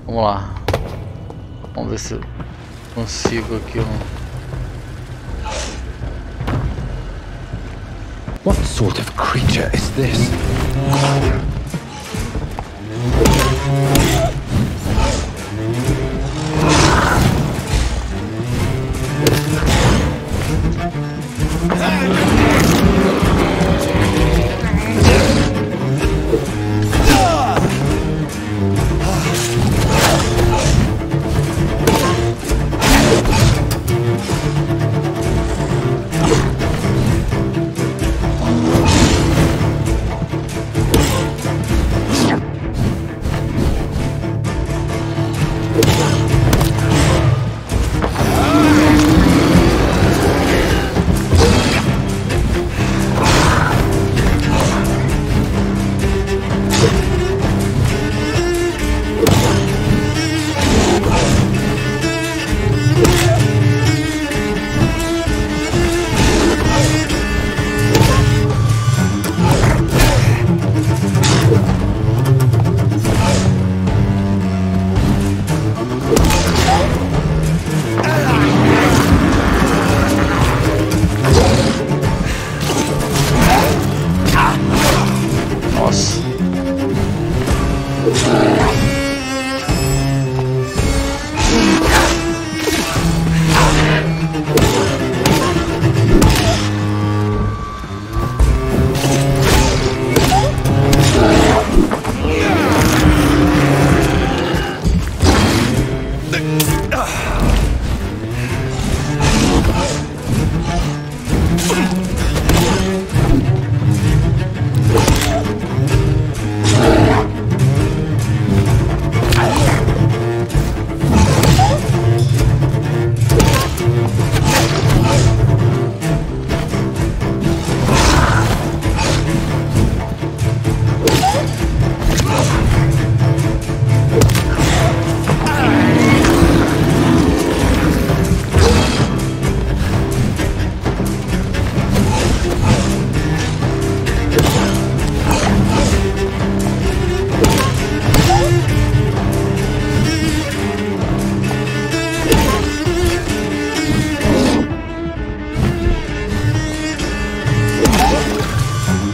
Vamos lá. Vamos ver se eu consigo aqui What sort of creature is this?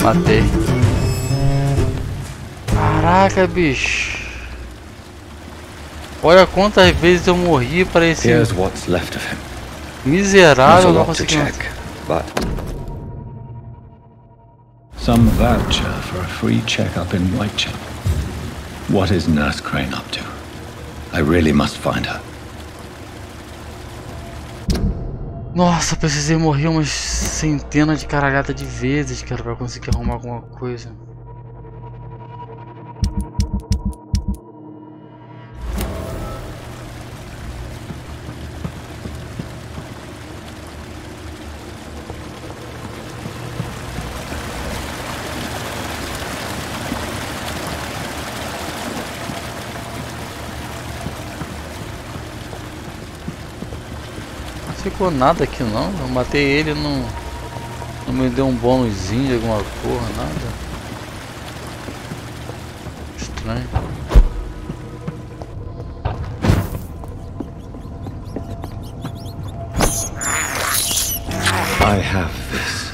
Matei. Caraca, bicho. Olha quantas vezes eu morri para esse miserável. Não consegui. Some voucher for a free checkup in Whitechapel. What is Nurse Crane up to? I really must find her. Nossa, precisei morrer umas centenas de caralhada de vezes, cara, pra conseguir arrumar alguma coisa. Não ficou nada aqui não, eu matei ele, não me deu um bônusinho de alguma porra, nada. Estranho. I have this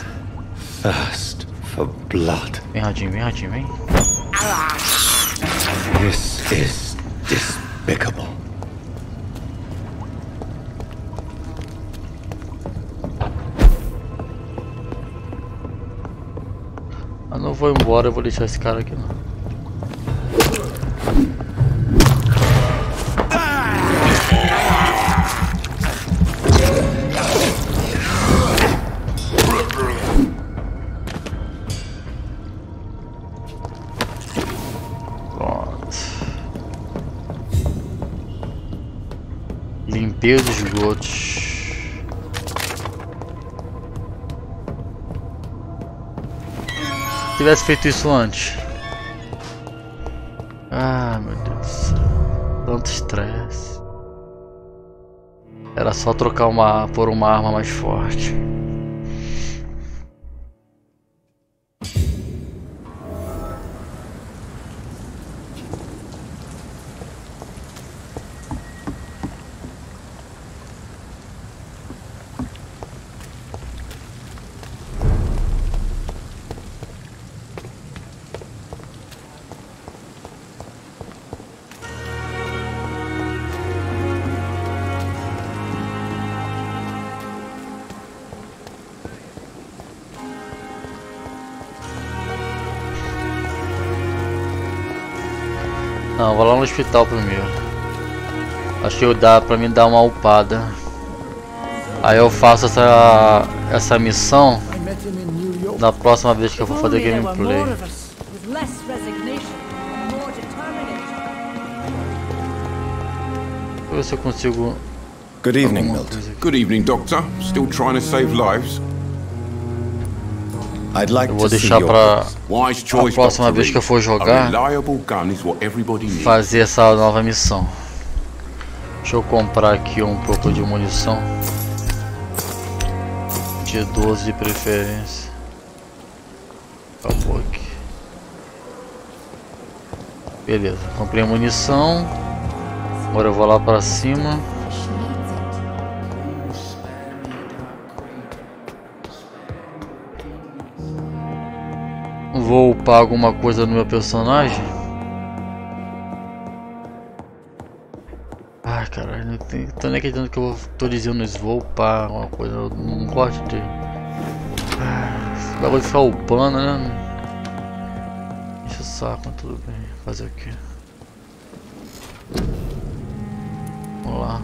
thirst for blood. Vem radinho, vem. This is despicable. Eu não vou embora, eu vou deixar esse cara aqui não. Pronto. Limpei os esgotos. Se tivesse feito isso antes. Ah, meu Deus do céu. Tanto estresse. Era só trocar por uma arma mais forte. Não, vou lá no hospital primeiro. Acho que dá pra mim dar uma upada. Aí eu faço essa missão na próxima vez que eu for fazer gameplay. Vou ver se eu consigo. Good evening, Milton. Good evening, Doctor. Still trying to save lives? Eu vou deixar para a próxima vez que eu for jogar fazer essa nova missão. Deixa eu comprar aqui um pouco de munição de 12 de preferência. Acabou aqui. Beleza, comprei munição. Agora eu vou lá para cima. Vou upar alguma coisa no meu personagem. Ai, caralho, não tô nem acreditando que eu tô dizendo isso. Vou upar alguma coisa. Eu não gosto de. Esse bagulho de ficar upando, né? Enche o saco, mas tudo bem. Fazer o quê? Vamos lá.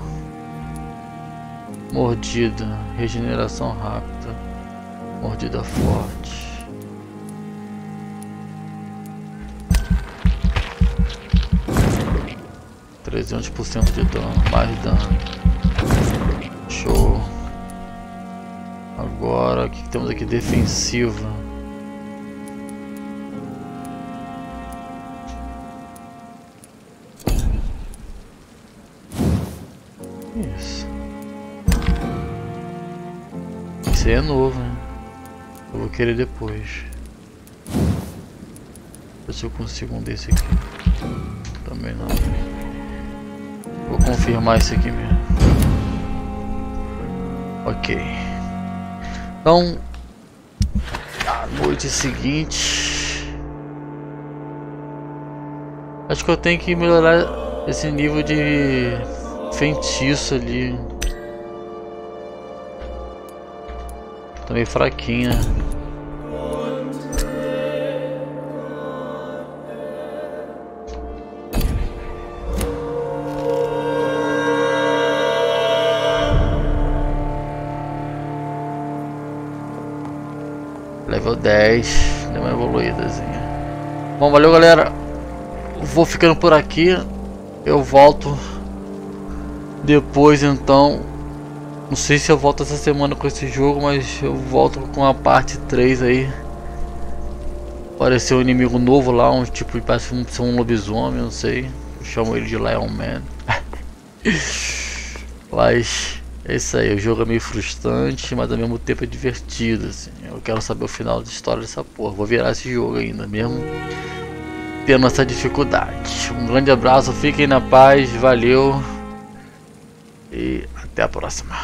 Mordida, regeneração rápida. Mordida forte. 300% de dano, mais dano. Show. Agora, o que temos aqui? Defensiva. Isso. Isso aí é novo, né? Eu vou querer depois. Ver se eu consigo um desse aqui. Também não. Vou confirmar isso aqui mesmo. Ok. Então, noite seguinte. Acho que eu tenho que melhorar esse nível de feitiço ali. Tô meio fraquinha. Level 10, deu uma evoluídazinha. Bom, valeu galera. Vou ficando por aqui. Eu volto depois então. Não sei se eu volto essa semana com esse jogo, mas eu volto com a parte 3 aí. Apareceu um inimigo novo lá, um tipo, parece um lobisomem, não sei. Eu chamo ele de Lion Man. Mas é isso aí, o jogo é meio frustrante, mas ao mesmo tempo é divertido, assim. Eu quero saber o final da história dessa porra. Vou virar esse jogo ainda, mesmo tendo essa dificuldade. Um grande abraço, fiquem na paz, valeu e até a próxima.